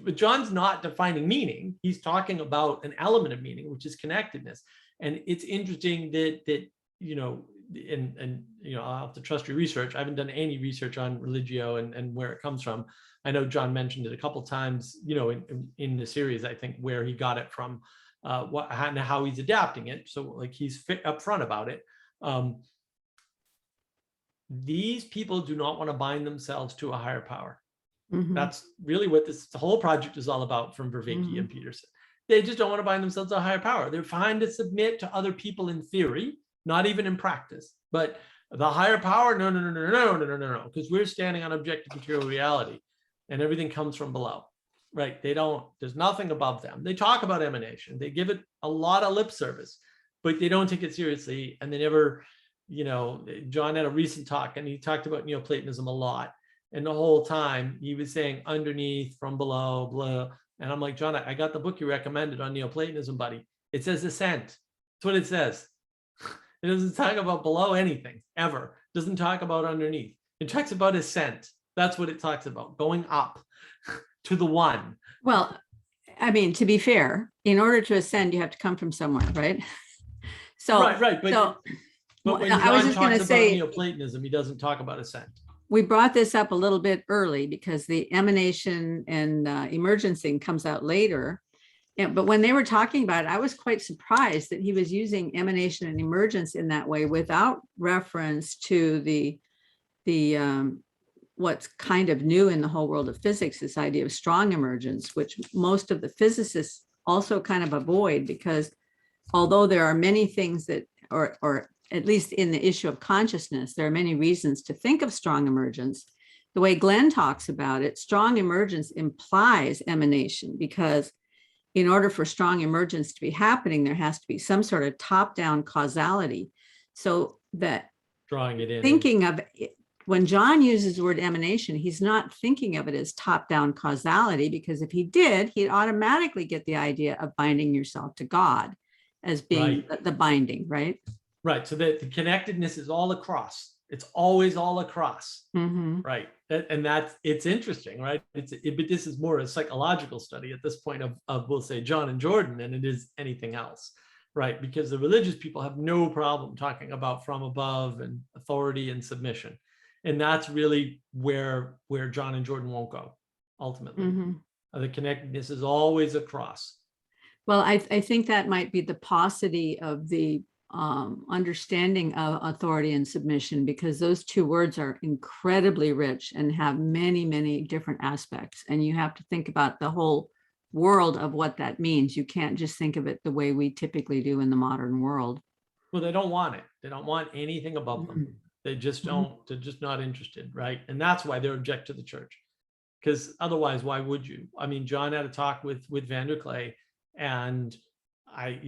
but John's not defining meaning. He's talking about an element of meaning, which is connectedness. And it's interesting that you know, and you know, I'll have to trust your research. I haven't done any research on religio and where it comes from. I know John mentioned it a couple of times, you know, in the series, I think, where he got it from, and how he's adapting it. So like he's upfront about it. These people do not want to bind themselves to a higher power. Mhm. That's really what this whole project is all about, from Vervaeke and Peterson. They just don't want to bind themselves to a higher power. They're fine to submit to other people in theory, not even in practice. But the higher power, no, because we're standing on objective material reality, and everything comes from below, right? They don't. There's nothing above them. They talk about emanation. They give it a lot of lip service, but they don't take it seriously, and they never. You know, John had a recent talk, and he talked about Neoplatonism a lot. And the whole time he was saying underneath, from below, blah. And I'm like, John, I got the book you recommended on Neoplatonism, buddy. It says ascent. That's what it says. It doesn't talk about below anything, ever. It doesn't talk about underneath. It talks about ascent. That's what it talks about, going up to the one. Well, I mean, to be fair, in order to ascend, you have to come from somewhere, right? So, Right. But when I was John just going talks to about say, Neoplatonism, he doesn't talk about ascent. we brought this up a little bit early because the emanation and emergence thing comes out later. But when they were talking about it, I was quite surprised that he was using emanation and emergence in that way without reference to the what's kind of new in the whole world of physics, this idea of strong emergence, which most of the physicists also kind of avoid, because although there are many things that, or at least in the issue of consciousness, there are many reasons to think of strong emergence. The way Glenn talks about it, strong emergence implies emanation, because in order for strong emergence to be happening, there has to be some sort of top-down causality. So that Drawing it in. thinking of it, when John uses the word emanation, he's not thinking of it as top-down causality, because if he did, he'd automatically get the idea of binding yourself to God as being the binding, right? Right. So that the connectedness is all across. It's always all across. Mm-hmm. Right. And it's interesting, right? But this is more a psychological study at this point of we'll say John and Jordan than it is anything else. Right. Because the religious people have no problem talking about from above and authority and submission. And that's really where John and Jordan won't go ultimately. Mm-hmm. The connectedness is always across. Well, I think that might be the paucity of the understanding of authority and submission, because those two words are incredibly rich and have many, many different aspects. And you have to think about the whole world of what that means. You can't just think of it the way we typically do in the modern world. Well, they don't want it. They don't want anything above them. Mm-hmm. They just don't, they're just not interested, right? And that's why they object to the church. Because otherwise, why would you? I mean, John had a talk with Vanderklay, and I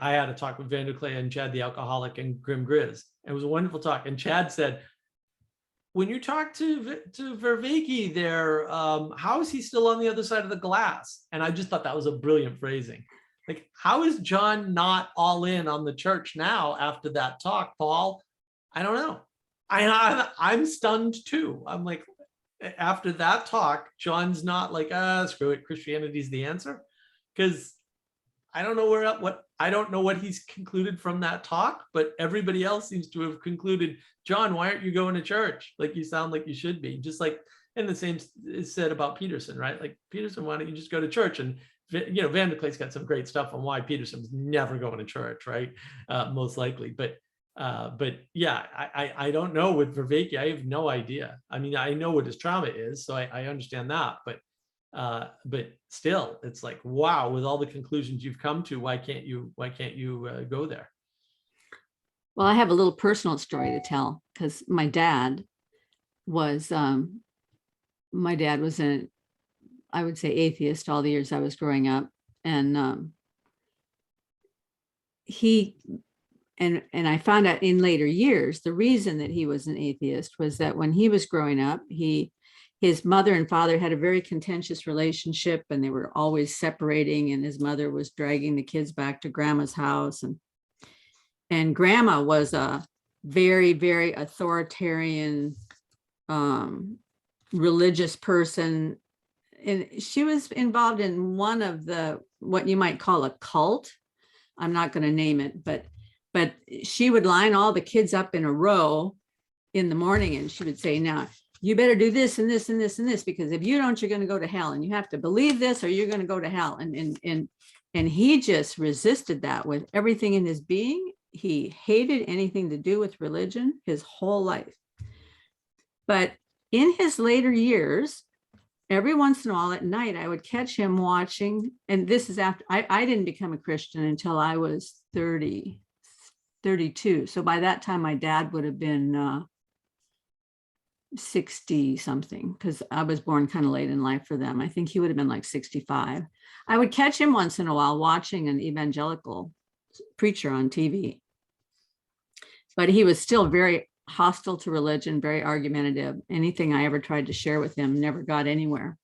had a talk with Vanderklay and Chad the alcoholic and Grim Grizz. It was a wonderful talk. And Chad said, when you talk to Vervaeke there, how is he still on the other side of the glass? And I just thought that was a brilliant phrasing. Like, how is John not all in on the church now after that talk, Paul? I don't know. I'm stunned too. I'm like, after that talk, John's not like, screw it, Christianity's the answer. Because I don't know what he's concluded from that talk, but everybody else seems to have concluded, John, why aren't you going to church? Like, you sound like you should be. Just like, and the same is said about Peterson, right? Like, Peterson, why don't you just go to church? And Vanderklay's got some great stuff on why Peterson was never going to church, right? Most likely, but yeah, I don't know with Vervaeke. I have no idea. I mean, I know what his trauma is, so I understand that, but still, it's like, wow, with all the conclusions you've come to, why can't you go there? Well, I have a little personal story to tell, because my dad was my dad was I would say, atheist all the years I was growing up. And I found out in later years, the reason that he was an atheist was that when he was growing up, his mother and father had a very contentious relationship, and they were always separating, and his mother was dragging the kids back to grandma's house. And grandma was a very, very authoritarian, religious person. And she was involved in one of what you might call a cult. I'm not going to name it, but she would line all the kids up in a row in the morning, and she would say, now you better do this and this and this and this, because if you don't, you're going to go to hell, and you have to believe this or you're going to go to hell. And he just resisted that with everything in his being. He hated anything to do with religion his whole life. But in his later years, every once in a while at night, I would catch him watching. And this is after I didn't become a Christian until I was 32. So by that time, my dad would have been 60 something, because I was born kind of late in life for them. I think he would have been like 65. I would catch him once in a while watching an evangelical preacher on TV. But he was still very hostile to religion, very argumentative. Anything I ever tried to share with him never got anywhere.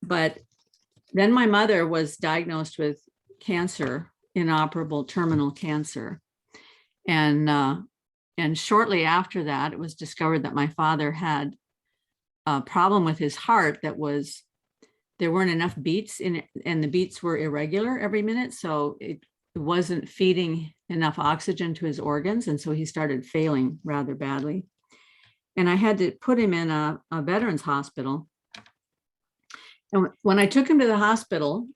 But then my mother was diagnosed with cancer, inoperable terminal cancer. And shortly after that, it was discovered that my father had a problem with his heart there weren't enough beats in it, and the beats were irregular every minute. So it wasn't feeding enough oxygen to his organs. And so he started failing rather badly. And I had to put him in a veterans hospital. And when I took him to the hospital,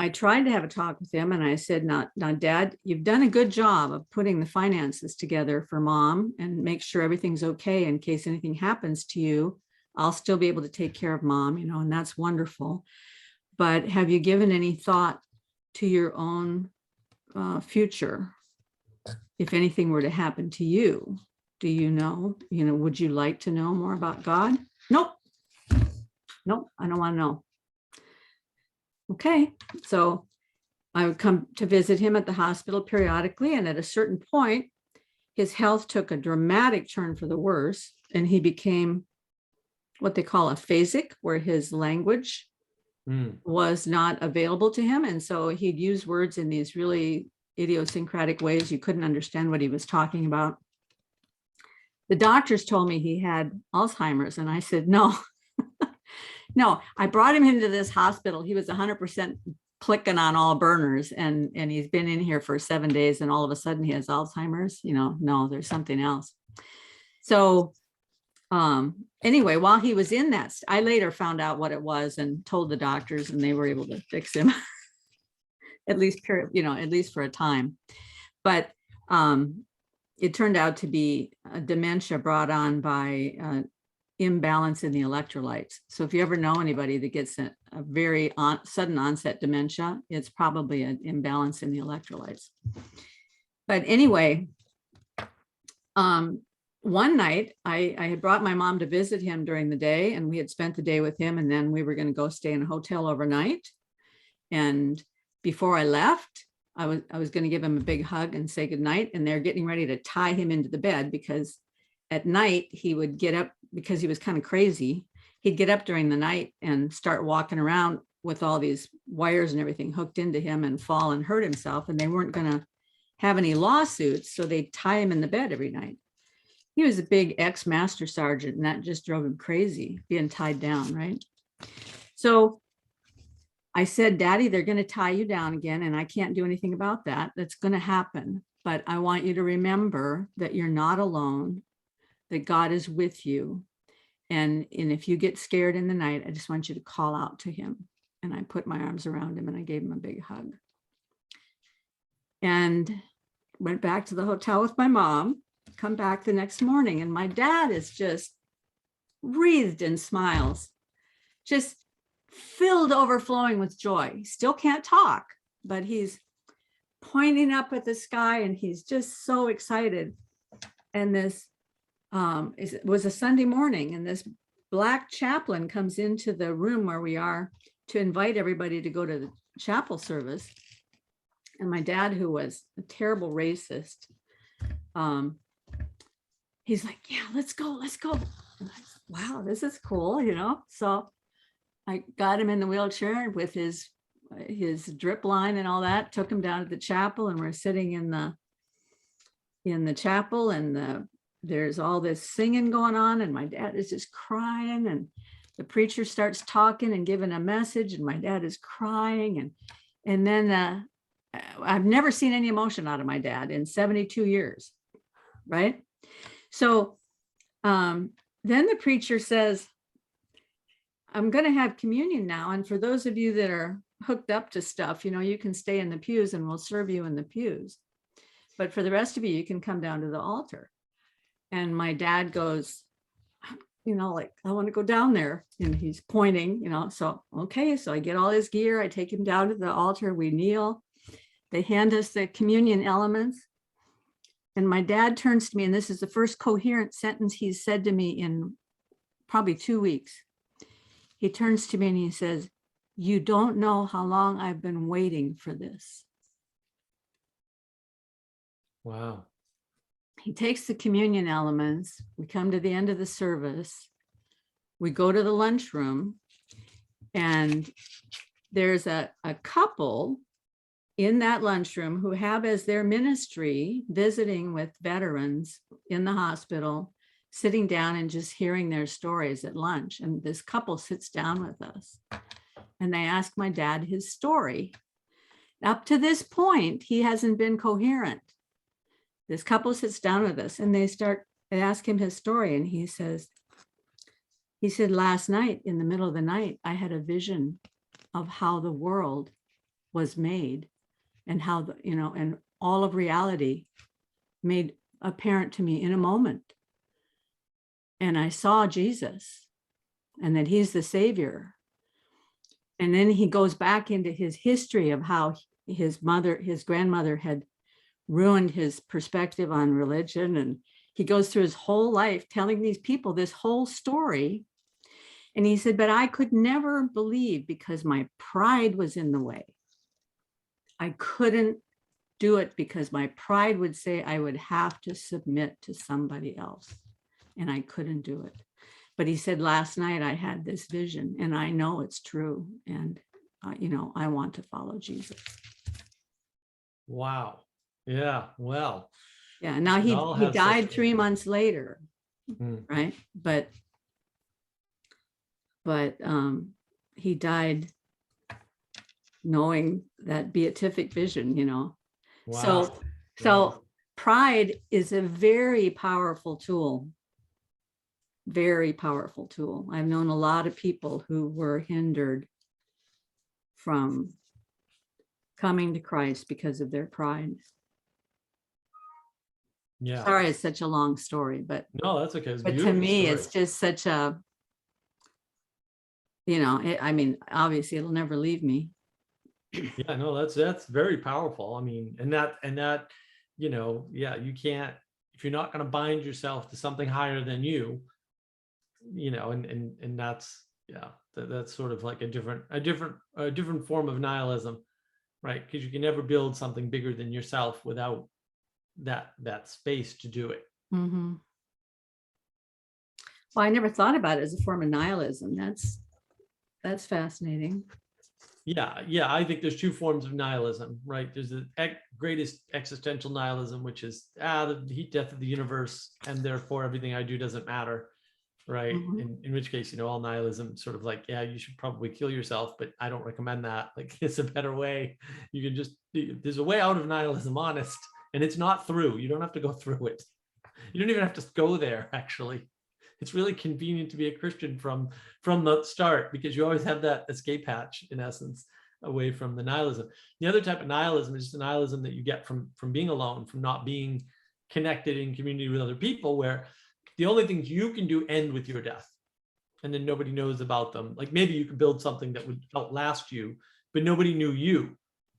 I tried to have a talk with him, and I said, now, Dad, you've done a good job of putting the finances together for Mom and make sure everything's okay in case anything happens to you. I'll still be able to take care of Mom, and that's wonderful. But have you given any thought to your own future? If anything were to happen to you, do you know, would you like to know more about God? Nope, I don't want to know. Okay, so I would come to visit him at the hospital periodically, and at a certain point, his health took a dramatic turn for the worse, and he became what they call aphasic, where his language was not available to him. And so he'd use words in these really idiosyncratic ways. You couldn't understand what he was talking about. The doctors told me he had Alzheimer's, and I said, no. No, I brought him into this hospital. He was 100% clicking on all burners, and he's been in here for 7 days, and all of a sudden he has Alzheimer's. No, there's something else. So anyway, while he was in that, I later found out what it was and told the doctors, and they were able to fix him at least for a time. But it turned out to be a dementia brought on by imbalance in the electrolytes. So if you ever know anybody that gets a very sudden onset dementia, it's probably an imbalance in the electrolytes. But anyway, one night I had brought my mom to visit him during the day, and we had spent the day with him, and then we were going to go stay in a hotel overnight. And before I left, I was going to give him a big hug and say goodnight, and they're getting ready to tie him into the bed, because at night he would get up, because he was kind of crazy. He'd get up during the night and start walking around with all these wires and everything hooked into him and fall and hurt himself. And they weren't going to have any lawsuits, so they'd tie him in the bed every night. He was a big ex-master sergeant, and that just drove him crazy, being tied down, right? So I said, Daddy, they're going to tie you down again, and I can't do anything about that. That's going to happen. But I want you to remember that you're not alone, that God is with you. And if you get scared in the night, I just want you to call out to him. And I put my arms around him and I gave him a big hug. And went back to the hotel with my mom, come back the next morning, and my dad is just wreathed in smiles, just filled overflowing with joy. He still can't talk, but he's pointing up at the sky, and he's just so excited. And this it was a Sunday morning, and this black chaplain comes into the room where we are to invite everybody to go to the chapel service. And my dad, who was a terrible racist, he's like, yeah, let's go, let's go. And I said, wow, this is cool, you know? So I got him in the wheelchair with his drip line and all that, took him down to the chapel, and we're sitting in the chapel, and there's all this singing going on, and my dad is just crying, and the preacher starts talking and giving a message, and my dad is crying, and then I've never seen any emotion out of my dad in 72 years, right? So then the preacher says, I'm going to have communion now, and for those of you that are hooked up to stuff, you know, you can stay in the pews and we'll serve you in the pews. But for the rest of you, you can come down to the altar. And my dad goes, you know, like, I want to go down there. And he's pointing, you know, so, okay. So I get all his gear. I take him down to the altar. We kneel. They hand us the communion elements. And my dad turns to me, and this is the first coherent sentence he's said to me in probably 2 weeks. He turns to me and he says, you don't know how long I've been waiting for this. Wow. He takes the communion elements. We come to the end of the service. We go to the lunchroom, and there's a couple in that lunchroom who have as their ministry visiting with veterans in the hospital, sitting down and just hearing their stories at lunch. And this couple sits down with us, and they ask my dad his story. Up to this point, he hasn't been coherent. This couple sits down with us, and they ask him his story. And he said, last night, in the middle of the night, I had a vision of how the world was made, and how and all of reality made apparent to me in a moment. And I saw Jesus, and that he's the savior. And then he goes back into his history of how his grandmother had ruined his perspective on religion. And he goes through his whole life telling these people this whole story. And he said, but I could never believe because my pride was in the way. I couldn't do it because my pride would say I would have to submit to somebody else, and I couldn't do it. But he said, last night I had this vision, and I know it's true. And, I want to follow Jesus. Wow. Yeah. Well. Yeah. Now he died 3 months later. Right. But he died knowing that beatific vision, Wow. So pride is a very powerful tool. Very powerful tool. I've known a lot of people who were hindered from coming to Christ because of their pride. Yeah. Sorry, it's such a long story, but no, that's okay. but to me, it's just such a, obviously it'll never leave me. Yeah, no, that's very powerful. I mean, and that, you can't, if you're not going to bind yourself to something higher than you, and that's, that's sort of like a different form of nihilism, right? Because you can never build something bigger than yourself without that space to do it. Mm-hmm. Well, I never thought about it as a form of nihilism. That's fascinating. Yeah, I think there's two forms of nihilism, right? There's the greatest existential nihilism, which is the heat death of the universe, and therefore everything I do doesn't matter, right? Mm-hmm. In which case, all nihilism sort of like, yeah, you should probably kill yourself, but I don't recommend that. Like, it's a better way. You can there's a way out of nihilism, honest, and it's not through. You don't have to go through it. You don't even have to go there, actually. It's really convenient to be a Christian from the start, because you always have that escape hatch, in essence, away from the nihilism. The other type of nihilism is just the nihilism that you get from being alone, from not being connected in community with other people, where the only things you can do end with your death, and then nobody knows about them. Like, maybe you could build something that would outlast you, but nobody knew you.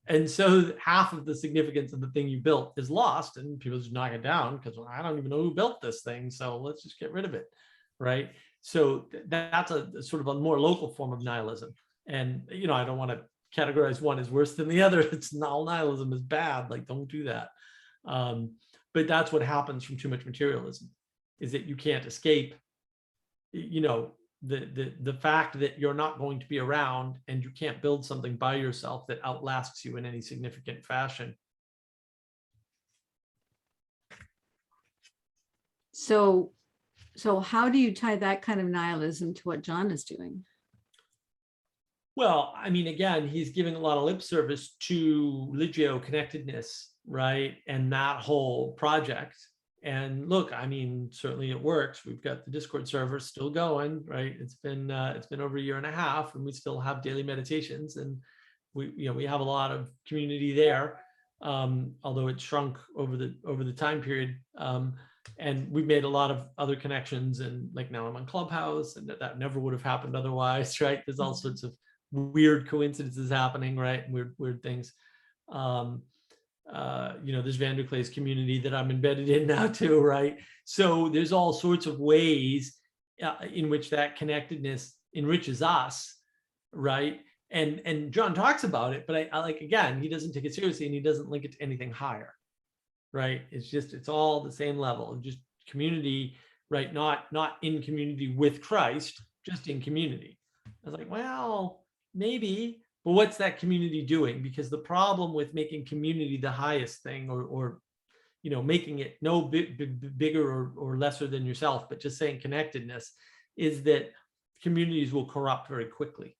And so half of the significance of the thing you built is lost, and people just knock it down because, well, I don't even know who built this thing, so let's just get rid of it, right? So that's a sort of a more local form of nihilism. And, you know, I don't want to categorize one as worse than the other. It's not all nihilism is bad. Like, don't do that. But that's what happens from too much materialism, is that you can't escape, you know, the fact that you're not going to be around, and you can't build something by yourself that outlasts you in any significant fashion. So how do you tie that kind of nihilism to what John is doing? Well, I mean, again, he's giving a lot of lip service to religio connectedness, right? And that whole project. And look, I mean, certainly it works. We've got the Discord server still going, right? It's been over a year and a half, and we still have daily meditations, and we have a lot of community there, although it shrunk over the time period. And we've made a lot of other connections, and like now I'm on Clubhouse, and that never would have happened otherwise, right? There's all sorts of weird coincidences happening, right? Weird things. There's Van der Klee's community that I'm embedded in now too, right? So there's all sorts of ways in which that connectedness enriches us, right? And John talks about it, but I like, again, he doesn't take it seriously, and he doesn't link it to anything higher, right? It's all the same level, just community, right? Not in community with Christ, just in community. I was like, well, maybe. But what's that community doing? Because the problem with making community the highest thing, or making it no bigger or lesser than yourself, but just saying connectedness, is that communities will corrupt very quickly,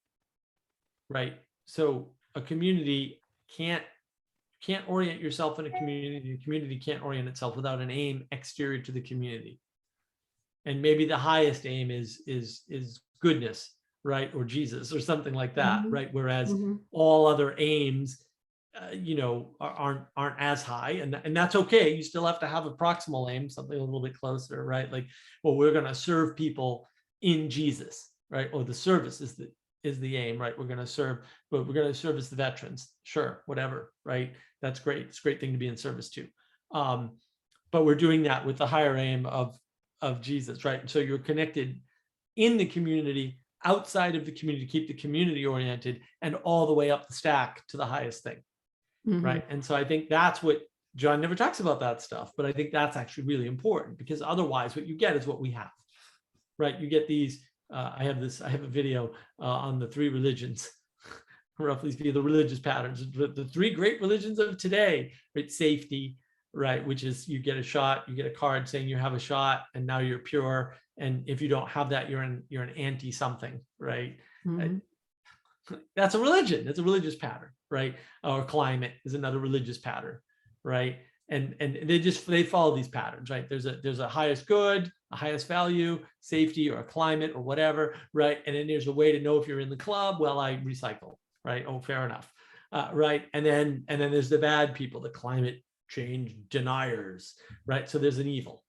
right? So a community can't orient yourself in a community. The community can't orient itself without an aim exterior to the community. And maybe the highest aim is goodness, right? Or Jesus or something like that, right? Whereas all other aims, aren't as high, and that's okay. You still have to have a proximal aim, something a little bit closer, right? Like, well, we're going to serve people in Jesus, right? Or the service is the aim, right? We're going to serve, but we're going to service the veterans, sure, whatever, right? That's great. It's a great thing to be in service to. But we're doing that with the higher aim of Jesus, right? And so you're connected in the community, outside of the community, keep the community oriented, and all the way up the stack to the highest thing, right? And so I think that's what John never talks about, that stuff, but I think that's actually really important, because otherwise what you get is what we have, right? You get these, I have a video on the three religions, roughly speaking, the religious patterns, the three great religions of today, right? Safety, right? Which is, you get a shot, you get a card saying you have a shot, and now you're pure. And if you don't have that, you're an anti something, right? That's a religion. That's a religious pattern, right? Or climate is another religious pattern, right? And they follow these patterns, right? There's a highest good, a highest value, safety, or a climate, or whatever, right? And then there's a way to know if you're in the club. Well, I recycle, right? Oh, fair enough, right? And then there's the bad people, the climate change deniers, right? So there's an evil.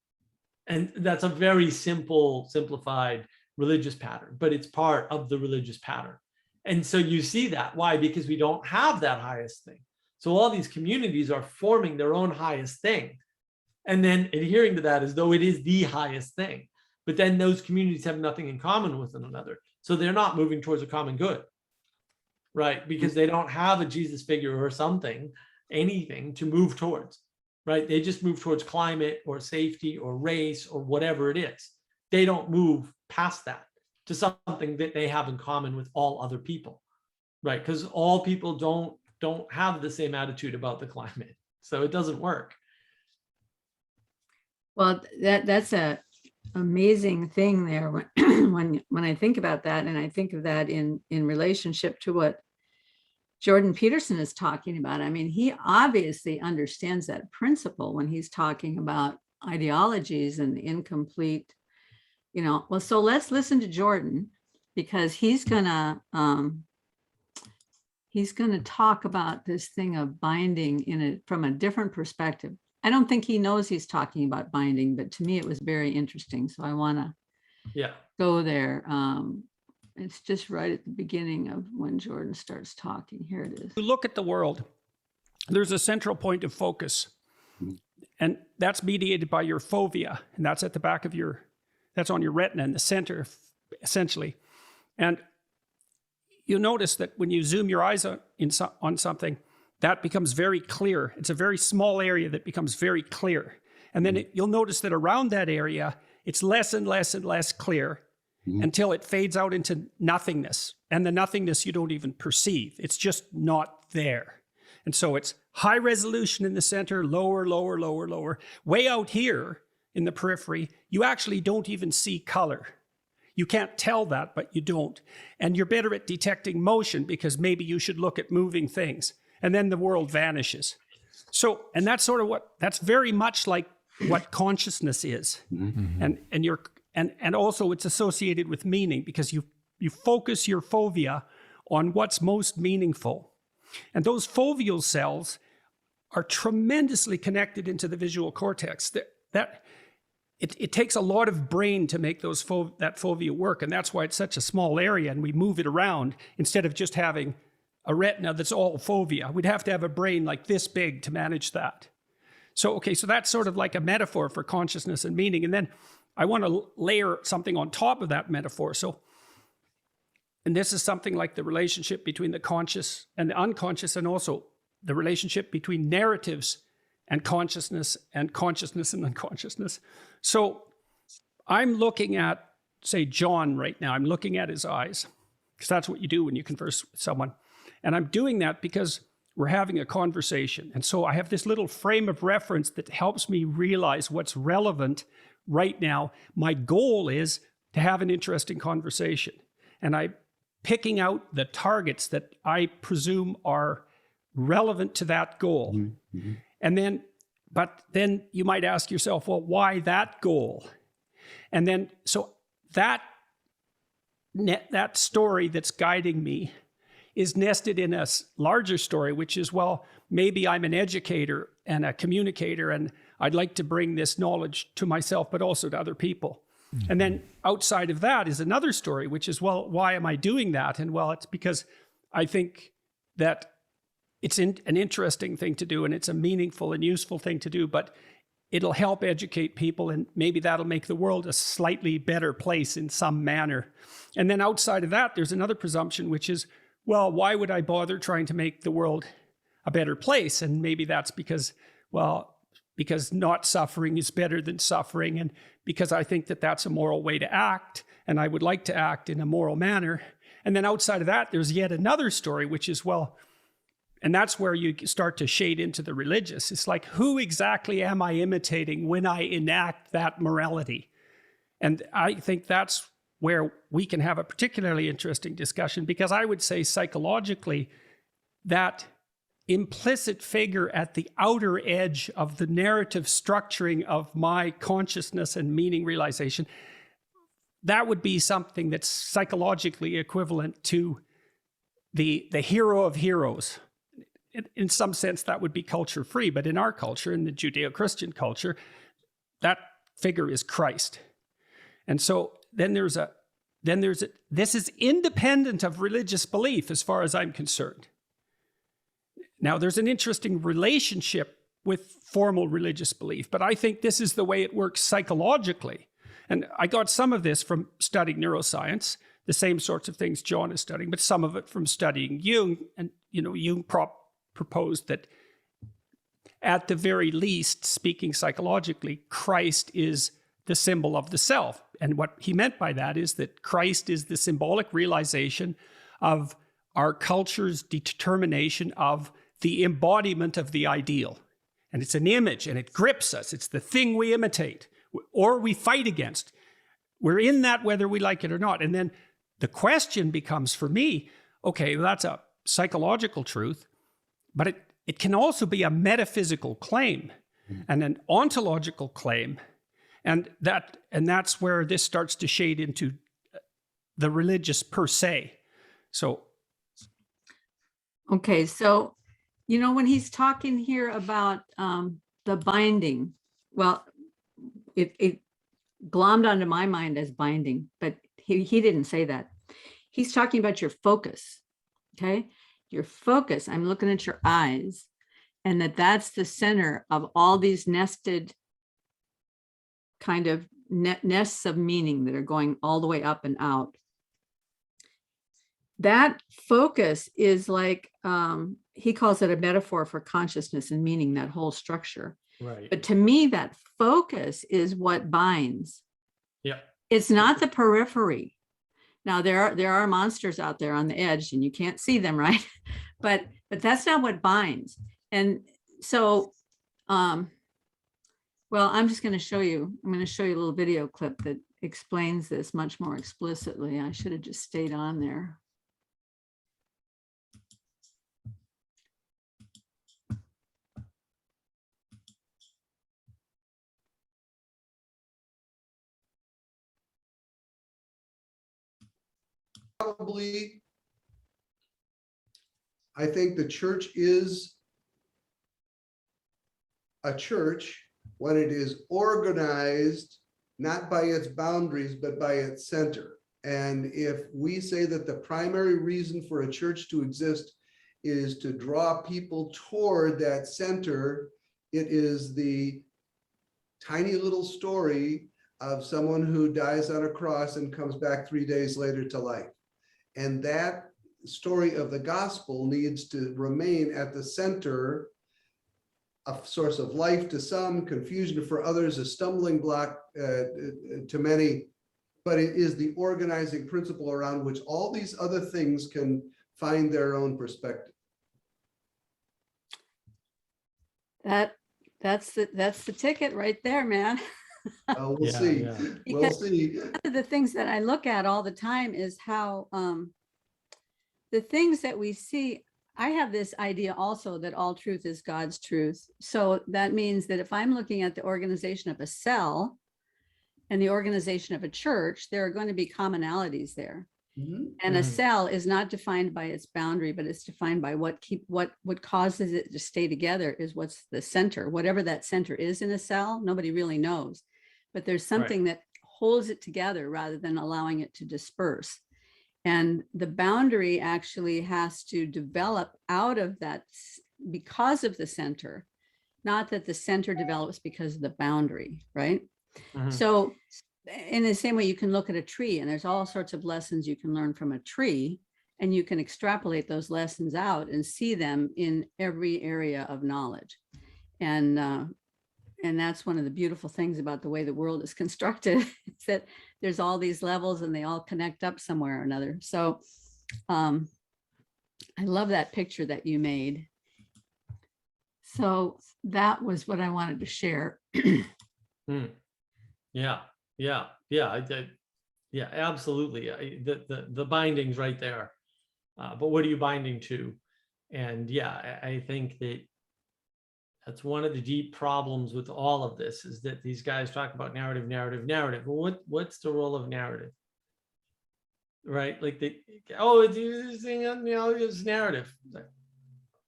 And that's a very simplified religious pattern, but it's part of the religious pattern. And so you see that. Why? Because we don't have that highest thing. So all these communities are forming their own highest thing, and then adhering to that as though it is the highest thing. But then those communities have nothing in common with one another. So they're not moving towards a common good, right? Because they don't have a Jesus figure or something, anything to move towards. Right? They just move towards climate or safety or race or whatever it is. They don't move past that to something that they have in common with all other people, right? Because all people don't have the same attitude about the climate, so it doesn't work. Well, that's a amazing thing there when I think about that, and I think of that in relationship to what Jordan Peterson is talking about. I mean, he obviously understands that principle when he's talking about ideologies and the incomplete, well, so let's listen to Jordan, because he's gonna talk about this thing of binding from a different perspective. I don't think he knows he's talking about binding, but to me it was very interesting. So I want to go there. It's just right at the beginning of when Jordan starts talking. Here it is. You look at the world there's a central point of focus. And that's mediated by your fovea. And that's at the back of that's on your retina in the center, essentially. And you'll notice that when you zoom your eyes on something, that becomes very clear. It's a very small area that becomes very clear. And then you'll notice that around that area, it's less and less and less clear until it fades out into nothingness. And the nothingness you don't even perceive. It's just not there. And so it's high resolution in the center, lower, lower, lower, lower. Way out here in the periphery, you actually don't even see color. You can't tell that, but you don't. And you're better at detecting motion because maybe you should look at moving things. And then the world vanishes. So, and that's sort of that's very much like what consciousness is. And also it's associated with meaning because you focus your fovea on what's most meaningful. And those foveal cells are tremendously connected into the visual cortex. It takes a lot of brain to make that fovea work, and that's why it's such a small area, and we move it around instead of just having a retina that's all fovea. We'd have to have a brain like this big to manage that. So that's sort of like a metaphor for consciousness and meaning, and then I want to layer something on top of that metaphor. And this is something like the relationship between the conscious and the unconscious, and also the relationship between narratives and consciousness and unconsciousness. So I'm looking at, say, John right now. I'm looking at his eyes, because that's what you do when you converse with someone. And I'm doing that because we're having a conversation. And so I have this little frame of reference that helps me realize what's relevant right now. My goal is to have an interesting conversation. And I'm picking out the targets that I presume are relevant to that goal. Mm-hmm. And but then you might ask yourself, well, why that goal? And then, so that story that's guiding me is nested in a larger story, which is, well, maybe I'm an educator and a communicator, and I'd like to bring this knowledge to myself, but also to other people. Mm-hmm. And then outside of that is another story, which is, well, why am I doing that? And well, it's because I think that it's an interesting thing to do, and it's a meaningful and useful thing to do, but it'll help educate people, and maybe that'll make the world a slightly better place in some manner. And then outside of that, there's another presumption, which is, well, why would I bother trying to make the world a better place? And maybe that's because, well, because not suffering is better than suffering, and because I think that that's a moral way to act, and I would like to act in a moral manner. And then outside of that, there's yet another story, which is, well, and that's where you start to shade into the religious. It's like, who exactly am I imitating when I enact that morality? And I think that's where we can have a particularly interesting discussion, because I would say psychologically that implicit figure at the outer edge of the narrative structuring of my consciousness and meaning realization, that would be something that's psychologically equivalent to the hero of heroes. In some sense, that would be culture free, but in our culture, in the Judeo-Christian culture, that figure is Christ. And so this is independent of religious belief as far as I'm concerned. Now, there's an interesting relationship with formal religious belief, but I think this is the way it works psychologically. And I got some of this from studying neuroscience, the same sorts of things John is studying, but some of it from studying Jung. And, Jung proposed that at the very least, speaking psychologically, Christ is the symbol of the self. And what he meant by that is that Christ is the symbolic realization of our culture's determination of the embodiment of the ideal. And it's an image, and it grips us. It's the thing we imitate or we fight against. We're in that whether we like it or not. And then the question becomes for me, okay, well, that's a psychological truth, but it can also be a metaphysical claim and an ontological claim. And that's where this starts to shade into the religious per se. So. Okay, so, when he's talking here about the binding, well, it glommed onto my mind as binding, but he didn't say that. He's talking about your focus, okay? Your focus, I'm looking at your eyes, and that's the center of all these nested kind of nests of meaning that are going all the way up and out. That focus is like, he calls it a metaphor for consciousness and meaning, that whole structure. Right. But to me, that focus is what binds. Yeah. It's not the periphery. Now there are monsters out there on the edge and you can't see them, right? But that's not what binds. And so, well, I'm just going to show you. I'm going to show you a little video clip that explains this much more explicitly. I should have just stayed on there. Probably, I think the church is a church when it is organized, not by its boundaries, but by its center. And if we say that the primary reason for a church to exist is to draw people toward that center, it is the tiny little story of someone who dies on a cross and comes back 3 days later to life. And that story of the gospel needs to remain at the center, a source of life to some, confusion for others, a stumbling block to many. But it is the organizing principle around which all these other things can find their own perspective. That's the ticket right there, man. We'll see. Yeah. We'll see. One of the things that I look at all the time is how the things that we see. I have this idea also that all truth is God's truth. So that means that if I'm looking at the organization of a cell and the organization of a church, there are going to be commonalities there. And a cell is not defined by its boundary, but it's defined by what causes it to stay together is what's the center. Whatever that center is in a cell, nobody really knows. But there's something that holds it together rather than allowing it to disperse. And the boundary actually has to develop out of that because of the center, not that the center develops because of the boundary, right? So in the same way, you can look at a tree and there's all sorts of lessons you can learn from a tree, and you can extrapolate those lessons out and see them in every area of knowledge. And that's one of the beautiful things about the way the world is constructed, is that there's all these levels and they all connect up somewhere or another. So I love that picture that you made. So that was what I wanted to share. Yeah, absolutely. The binding's right there. But what are you binding to? And yeah, I think that that's one of the deep problems with all of this, is that these guys talk about narrative. Well, what's the role of narrative? Right? Like it's narrative.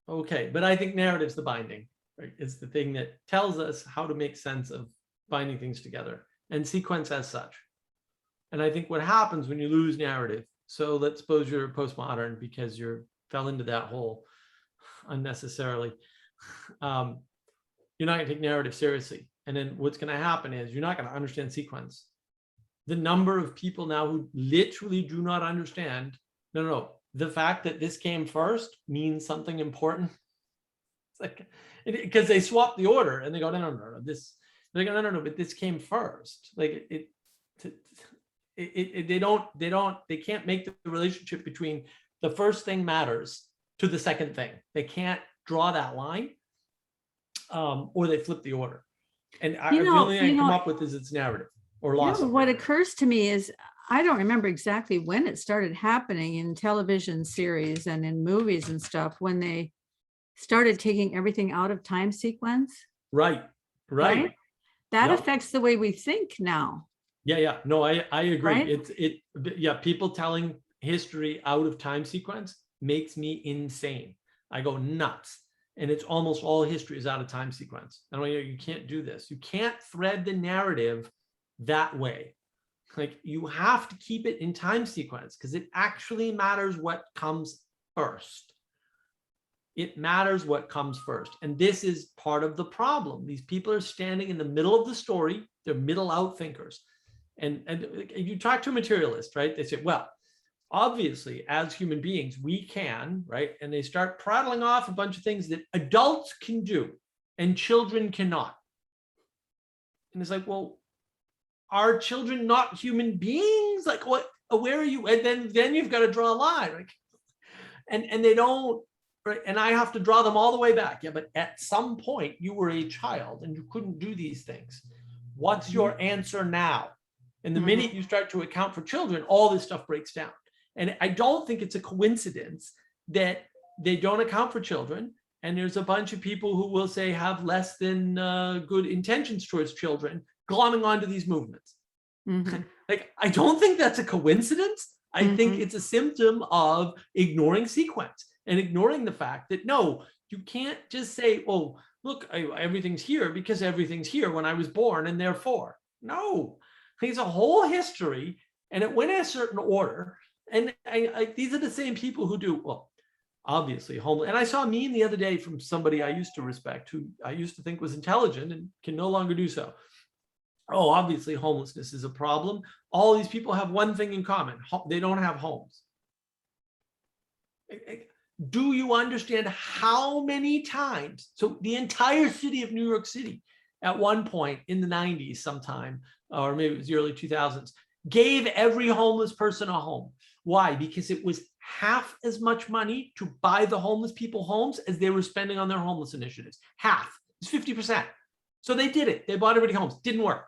Okay, but I think narrative's the binding, right? It's the thing that tells us how to make sense of binding things together, and sequence as such. And I think what happens when you lose narrative, so let's suppose you're postmodern because you fell into that hole unnecessarily, you're not going to take narrative seriously. And then what's going to happen is you're not going to understand sequence. The number of people now who literally do not understand, no, the fact that this came first means something important. It's like, because they swap the order and they go, no, this. They go, no, but this came first. Like they can't make the relationship between the first thing matters to the second thing. They can't draw that line, or they flip the order. And the only thing I come up with is its narrative or loss. What occurs to me is, I don't remember exactly when it started happening in television series and in movies and stuff, when they started taking everything out of time sequence. Right. That affects the way we think now. Yeah. No, I agree. Right? People telling history out of time sequence makes me insane. I go nuts. And it's almost all history is out of time sequence. And you can't do this. You can't thread the narrative that way. Like, you have to keep it in time sequence because it actually matters what comes first. It matters what comes first. And this is part of the problem. These people are standing in the middle of the story. They're middle out thinkers. And you talk to a materialist, right? They say, well, obviously, as human beings, we can, right? And they start prattling off a bunch of things that adults can do and children cannot. And it's like, well, are children not human beings? Like, what? Where are you? And then you've got to draw a line, right? And they don't. Right? And I have to draw them all the way back. Yeah, but at some point you were a child and you couldn't do these things. What's your answer now? And the minute you start to account for children, all this stuff breaks down. And I don't think it's a coincidence that they don't account for children. And there's a bunch of people who will say have less than good intentions towards children glomming onto these movements. Like, I don't think that's a coincidence. I think it's a symptom of ignoring sequence. And ignoring the fact that, no, you can't just say, oh, look, everything's here because everything's here when I was born and therefore. No, there's a whole history and it went in a certain order. And these are the same people who do, well, obviously homeless. And I saw a meme the other day from somebody I used to respect, who I used to think was intelligent and can no longer do so. Oh, obviously homelessness is a problem. All these people have one thing in common. They don't have homes. Do you understand how many times? So the entire city of New York City at one point in the 90s sometime, or maybe it was the early 2000s, gave every homeless person a home. Why? Because it was half as much money to buy the homeless people homes as they were spending on their homeless initiatives. Half. It's 50%. So they did it. They bought everybody homes. Didn't work.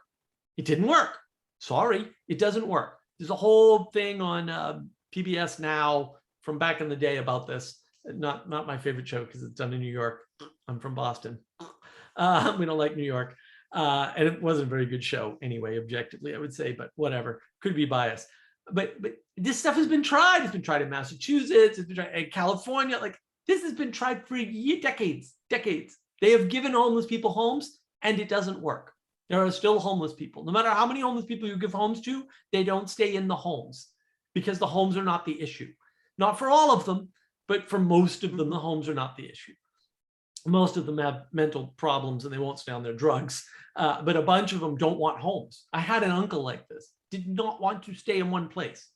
It didn't work. Sorry, it doesn't work. There's a whole thing on PBS Now from back in the day about this. Not my favorite show because it's done in New York. I'm from Boston. We don't like New York. And it wasn't a very good show anyway, objectively, I would say, but whatever, could be biased. But this stuff has been tried. It's been tried in Massachusetts, it's been tried in California. Like, this has been tried for decades. They have given homeless people homes and it doesn't work. There are still homeless people. No matter how many homeless people you give homes to, they don't stay in the homes because the homes are not the issue. Not for all of them, but for most of them, the homes are not the issue. Most of them have mental problems and they won't stay on their drugs, but a bunch of them don't want homes. I had an uncle like this, did not want to stay in one place.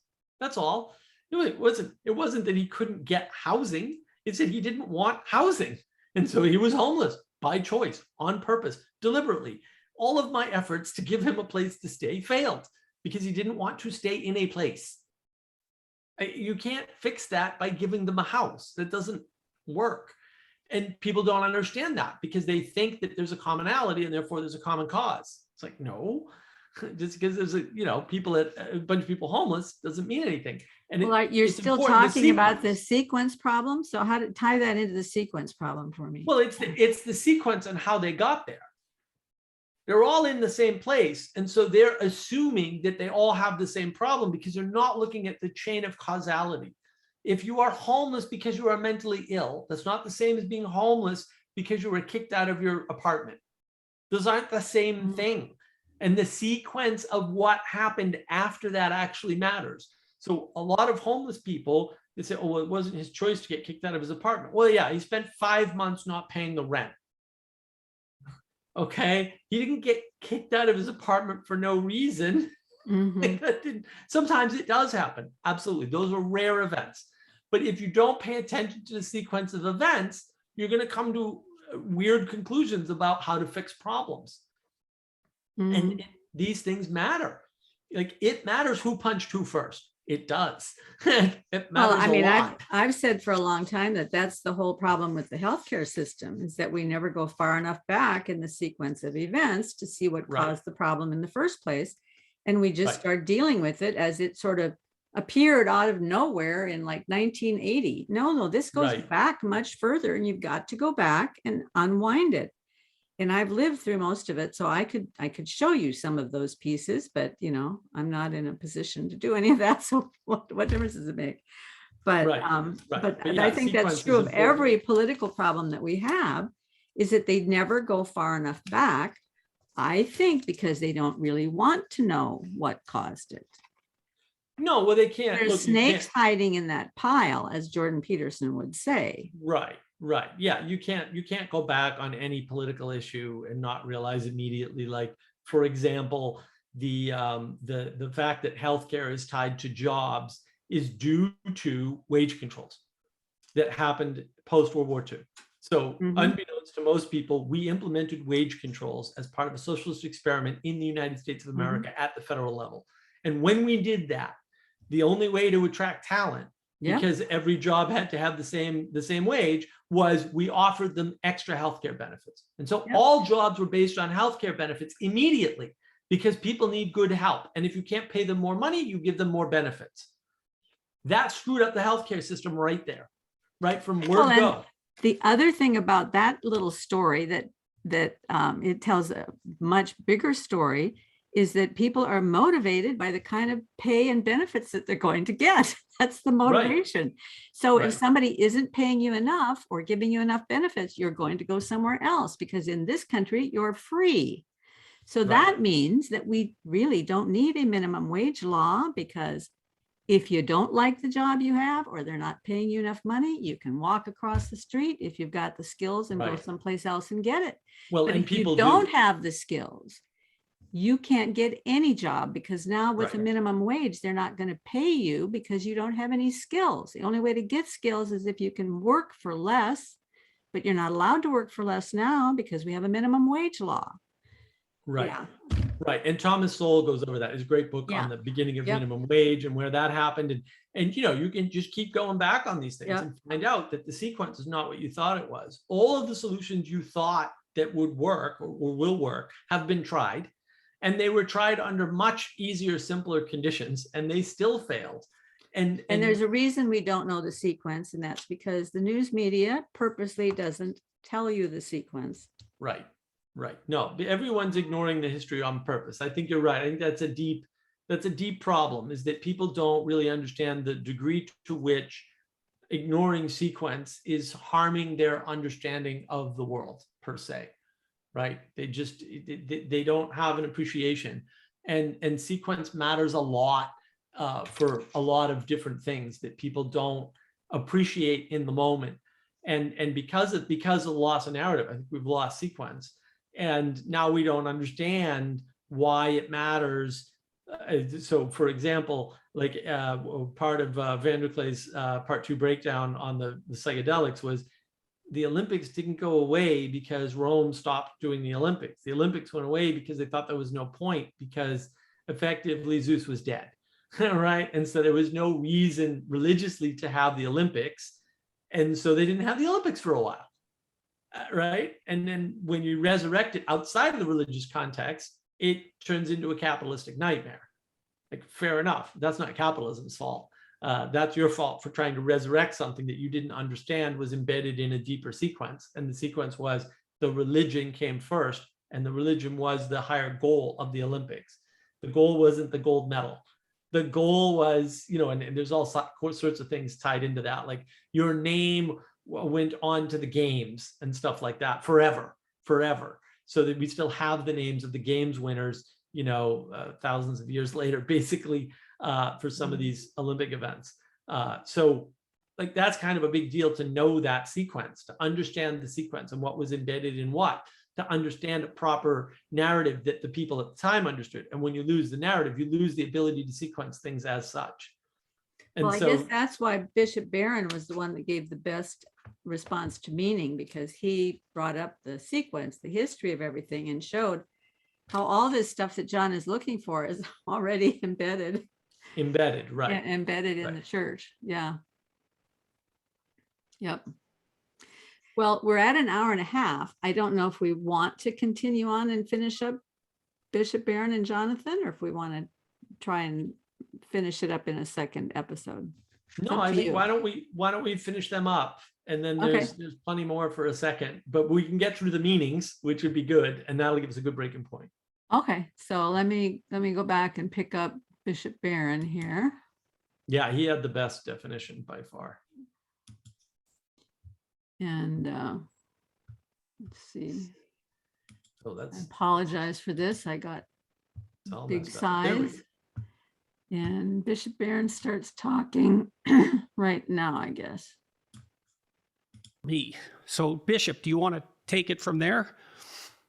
That's all. It wasn't that he couldn't get housing. It said he didn't want housing. And so he was homeless by choice, on purpose, deliberately. All of my efforts to give him a place to stay failed because he didn't want to stay in a place. You can't fix that by giving them a house. That doesn't work. And people don't understand that because they think that there's a commonality and therefore there's a common cause. It's like, no, just because there's a bunch of people homeless doesn't mean anything. And you're still talking about the sequence problem. So how to tie that into the sequence problem for me? Well, it's the sequence and how they got there. They're all in the same place. And so they're assuming that they all have the same problem because they're not looking at the chain of causality. If you are homeless because you are mentally ill, that's not the same as being homeless because you were kicked out of your apartment. Those aren't the same thing. And the sequence of what happened after that actually matters. So a lot of homeless people, they say, oh, well, it wasn't his choice to get kicked out of his apartment. Well, yeah, he spent 5 months not paying the rent. Okay, he didn't get kicked out of his apartment for no reason. Sometimes it does happen. Absolutely. Those are rare events. But if you don't pay attention to the sequence of events, you're going to come to weird conclusions about how to fix problems. And these things matter. Like, it matters who punched who first. It does. It matters a lot. I've said for a long time that that's the whole problem with the healthcare system, is that we never go far enough back in the sequence of events to see what caused the problem in the first place. And we just start dealing with it as it sort of appeared out of nowhere in like 1980. No, this goes back much further, and you've got to go back and unwind it. And I've lived through most of it, so I could show you some of those pieces, but I'm not in a position to do any of that. So what difference does it make? But I think that's true of every political problem that we have, is that they never go far enough back. I think because they don't really want to know what caused it. No, well, they can't. There's snakes hiding in that pile, as Jordan Peterson would say. Right. Right. Yeah. You can't go back on any political issue and not realize immediately. Like, for example, the fact that healthcare is tied to jobs is due to wage controls that happened post World War II. So unbeknownst to most people, we implemented wage controls as part of a socialist experiment in the United States of America at the federal level. And when we did that, the only way to attract talent, because every job had to have the same wage, was we offered them extra healthcare benefits. And so all jobs were based on healthcare benefits immediately, because people need good help. And if you can't pay them more money, you give them more benefits. That screwed up the healthcare system right there, right from word go. The other thing about that little story that it tells a much bigger story is that people are motivated by the kind of pay and benefits that they're going to get. That's the motivation. Right. So if somebody isn't paying you enough or giving you enough benefits, you're going to go somewhere else, because in this country, you're free. So that means that we really don't need a minimum wage law, because if you don't like the job you have, or they're not paying you enough money, you can walk across the street if you've got the skills and go someplace else and get it. Well, but and if people you don't have the skills, you can't get any job, because now with a minimum wage, they're not going to pay you because you don't have any skills. The only way to get skills is if you can work for less, but you're not allowed to work for less now because we have a minimum wage law. Right. Yeah. Right. And Thomas Sowell goes over that. It's a great book on the beginning of minimum wage and where that happened. And you know, you can just keep going back on these things and find out that the sequence is not what you thought it was. All of the solutions you thought that would work or will work have been tried, and they were tried under much easier, simpler conditions, and they still failed. And there's a reason we don't know the sequence, and that's because the news media purposely doesn't tell you the sequence. Right. Right. No, everyone's ignoring the history on purpose. I think you're right. I think that's a deep problem, is that people don't really understand the degree to which ignoring sequence is harming their understanding of the world per se. Right. They don't have an appreciation, and sequence matters a lot for a lot of different things that people don't appreciate in the moment. And because of the loss of narrative, I think we've lost sequence. And now we don't understand why it matters. So, for example, like part of Van der Klee's part 2 breakdown on the psychedelics was the Olympics didn't go away because Rome stopped doing the Olympics. The Olympics went away because they thought there was no point, because effectively Zeus was dead, right? And so there was no reason religiously to have the Olympics. And so they didn't have the Olympics for a while. Right. And then when you resurrect it outside of the religious context, it turns into a capitalistic nightmare. Like, fair enough. That's not capitalism's fault. That's your fault for trying to resurrect something that you didn't understand was embedded in a deeper sequence. And the sequence was the religion came first, and the religion was the higher goal of the Olympics. The goal wasn't the gold medal. The goal was, you know, and there's all sorts of things tied into that. Like, your name went on to the games and stuff like that forever, so that we still have the names of the games winners, you know, thousands of years later, basically, for some of these Olympic events. So like, that's kind of a big deal to know that sequence, to understand the sequence and what was embedded in what, to understand a proper narrative that the people at the time understood. And when you lose the narrative, you lose the ability to sequence things as such. And well, I guess that's why Bishop Barron was the one that gave the best response to meaning, because he brought up the sequence, the history of everything, and showed how all this stuff that John is looking for is already embedded, right? Embedded in the church. Yeah. Yep. Well, we're at an hour and a half. I don't know if we want to continue on and finish up Bishop Barron and Jonathan, or if we want to try and finish it up in a second episode. No, I think why don't we finish them up, and then there's plenty more for a second, but we can get through the meanings, which would be good, and that'll give us a good breaking point. Okay, so let me go back and pick up Bishop Barron here. Yeah, he had the best definition by far. And let's see. So I apologize for this. I got big size. And Bishop Barron starts talking right now, I guess. me. So Bishop, do you want to take it from there?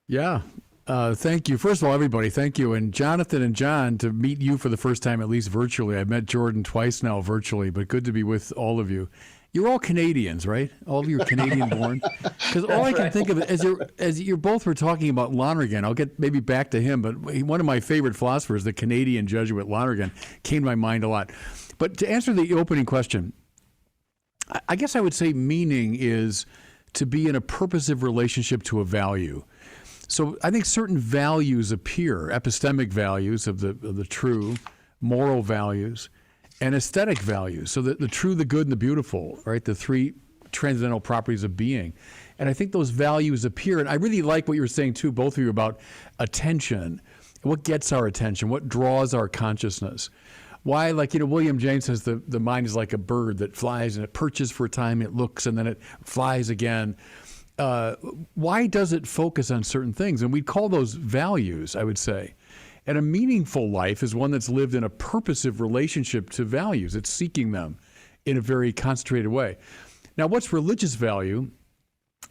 Yeah. Thank you. First of all, everybody, thank you. And Jonathan and John, to meet you for the first time, at least virtually. I've met Jordan twice now virtually, but good to be with all of you. You're all Canadians, right? All of you are Canadian born. Because all I can think of as you both were talking about Lonergan, I'll get maybe back to him, but one of my favorite philosophers, the Canadian Jesuit Lonergan, came to my mind a lot. But to answer the opening question, I guess I would say meaning is to be in a purposive relationship to a value. So I think certain values appear, epistemic values of the true, moral values, and aesthetic values. So the true, the good, and the beautiful, right? The three transcendental properties of being. And I think those values appear. And I really like what you were saying too, both of you, about attention. What gets our attention? What draws our consciousness? Why, like, William James says the mind is like a bird that flies and it perches for a time, it looks, and then it flies again. Why does it focus on certain things? And we'd call those values, I would say. And a meaningful life is one that's lived in a purposive relationship to values. It's seeking them in a very concentrated way. Now, what's religious value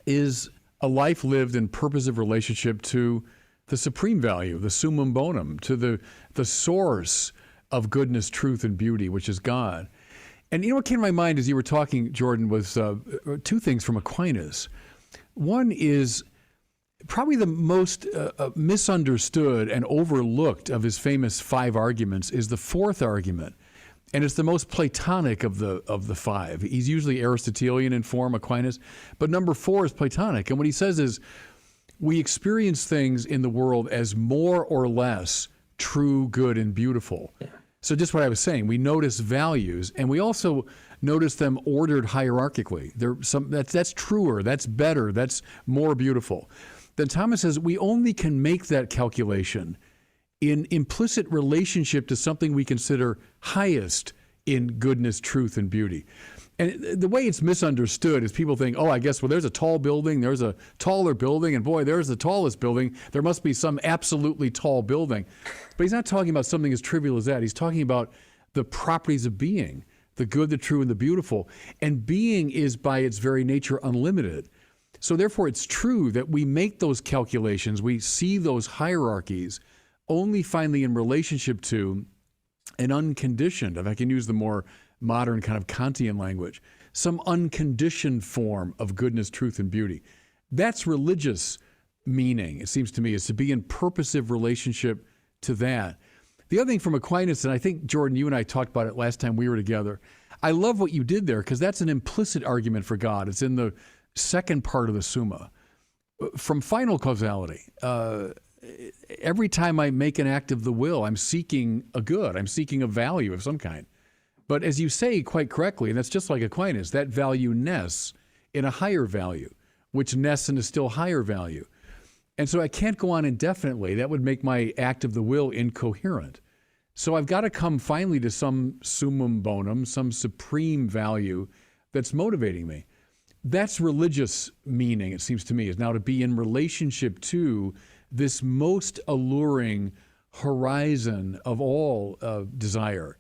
is a life lived in purposive relationship to the supreme value, the summum bonum, to the source of goodness, truth, and beauty, which is God. And what came to my mind as you were talking, Jordan, was two things from Aquinas. One is probably the most misunderstood and overlooked of his famous 5 arguments is the 4th argument. And it's the most Platonic of the 5. He's usually Aristotelian in form, Aquinas, but number 4 is Platonic. And what he says is, we experience things in the world as more or less true, good, and beautiful. So just what I was saying, we notice values, and we also notice them ordered hierarchically. That's truer, that's better, that's more beautiful. Then Thomas says we only can make that calculation in implicit relationship to something we consider highest in goodness, truth, and beauty. And the way it's misunderstood is people think, I guess, there's a tall building, there's a taller building, and boy, there's the tallest building. There must be some absolutely tall building. But he's not talking about something as trivial as that. He's talking about the properties of being, the good, the true, and the beautiful. And being is by its very nature unlimited. So therefore, it's true that we make those calculations, we see those hierarchies only finally in relationship to an unconditioned, if I can use the more modern kind of Kantian language, some unconditioned form of goodness, truth, and beauty. That's religious meaning, it seems to me, is to be in purposive relationship to that. The other thing from Aquinas, and I think, Jordan, you and I talked about it last time we were together, I love what you did there, because that's an implicit argument for God. It's in the second part of the Summa. From final causality, every time I make an act of the will, I'm seeking a good, I'm seeking a value of some kind. But as you say quite correctly, and that's just like Aquinas, that value nests in a higher value, which nests in a still higher value. And so I can't go on indefinitely. That would make my act of the will incoherent. So I've got to come finally to some summum bonum, some supreme value that's motivating me. That's religious meaning, it seems to me, is now to be in relationship to this most alluring horizon of all desire.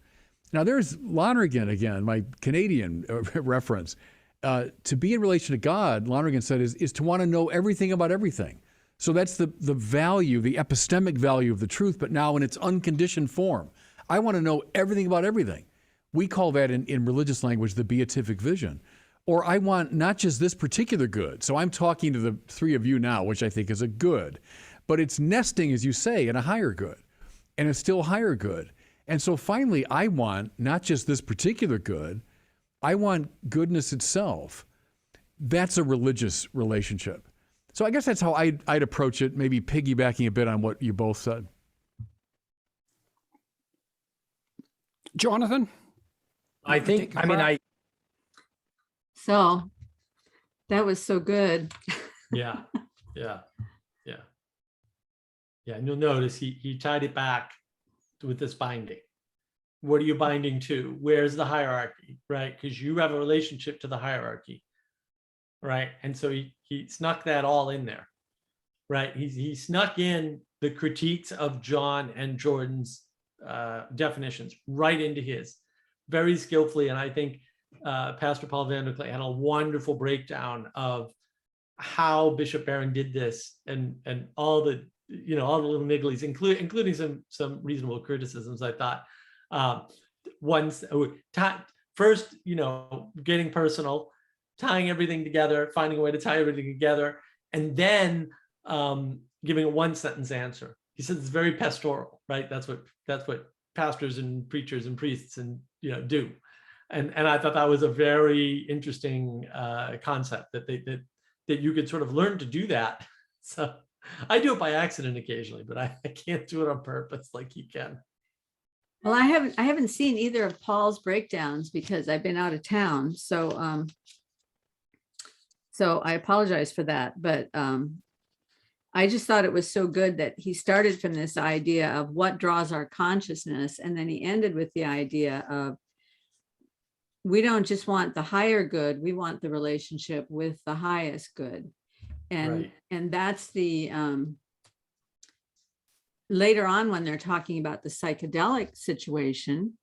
Now there's Lonergan again, my Canadian reference. To be in relation to God, Lonergan said, is to want to know everything about everything. So that's the value, the epistemic value of the truth, but now in its unconditioned form. I want to know everything about everything. We call that in religious language the beatific vision. Or I want not just this particular good. So I'm talking to the three of you now, which I think is a good, but it's nesting, as you say, in a higher good, and a still higher good. And so finally, I want not just this particular good, I want goodness itself. That's a religious relationship. So I guess that's how I'd approach it, maybe piggybacking a bit on what you both said. Jonathan? So that was so good. Yeah. And you'll notice he tied it back with this binding. What are you binding to? Where's the hierarchy, right? Because you have a relationship to the hierarchy, right? And so he snuck that all in there, right? He snuck in the critiques of John and Jordan's definitions right into his very skillfully. And I think Pastor Paul Van der Clay had a wonderful breakdown of how Bishop Barron did this, and all the all the little nigglies, including some reasonable criticisms. I thought first, getting personal, tying everything together, finding a way to tie everything together, and then giving a one sentence answer. He says it's very pastoral, right? That's what pastors and preachers and priests do. And I thought that was a very interesting concept that you could sort of learn to do that. So I do it by accident occasionally, but I can't do it on purpose like he can. Well, I haven't seen either of Paul's breakdowns because I've been out of town. So so I apologize for that. But I just thought it was so good that he started from this idea of what draws our consciousness, and then he ended with the idea of we don't just want the higher good, we want the relationship with the highest good. And that's the later on when they're talking about the psychedelic situation,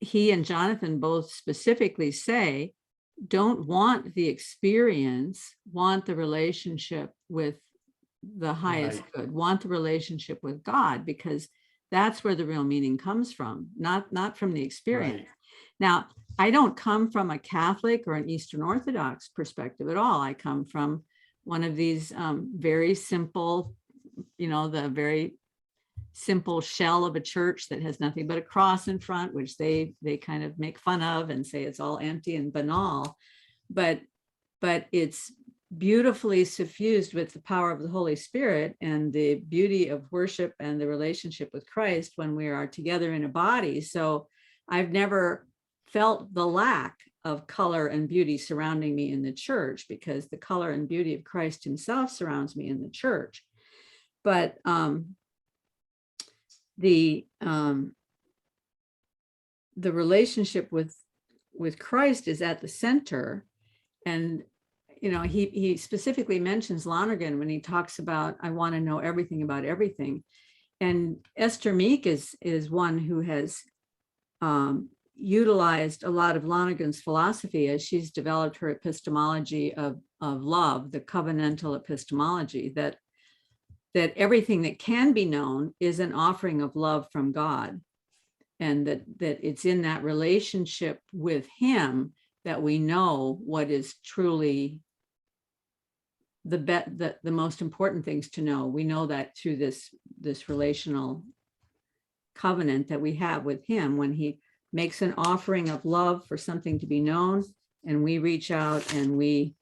he and Jonathan both specifically say, don't want the experience, want the relationship with the highest good, want the relationship with God, because that's where the real meaning comes from, not from the experience. Now, I don't come from a Catholic or an Eastern Orthodox perspective at all. I come from one of these very simple, the very simple shell of a church that has nothing but a cross in front, which they kind of make fun of and say it's all empty and banal, but it's beautifully suffused with the power of the Holy Spirit and the beauty of worship and the relationship with Christ when we are together in a body. So I've never felt the lack of color and beauty surrounding me in the church, because the color and beauty of Christ himself surrounds me in the church. But the relationship with Christ is at the center. And he specifically mentions Lonergan when he talks about, I want to know everything about everything. And Esther Meek is one who has utilized a lot of Lonergan's philosophy as she's developed her epistemology of love, the covenantal epistemology, that everything that can be known is an offering of love from God, and that it's in that relationship with him that we know what is truly the most important things to know. We know that through this relational covenant that we have with him when he makes an offering of love for something to be known, and we reach out and we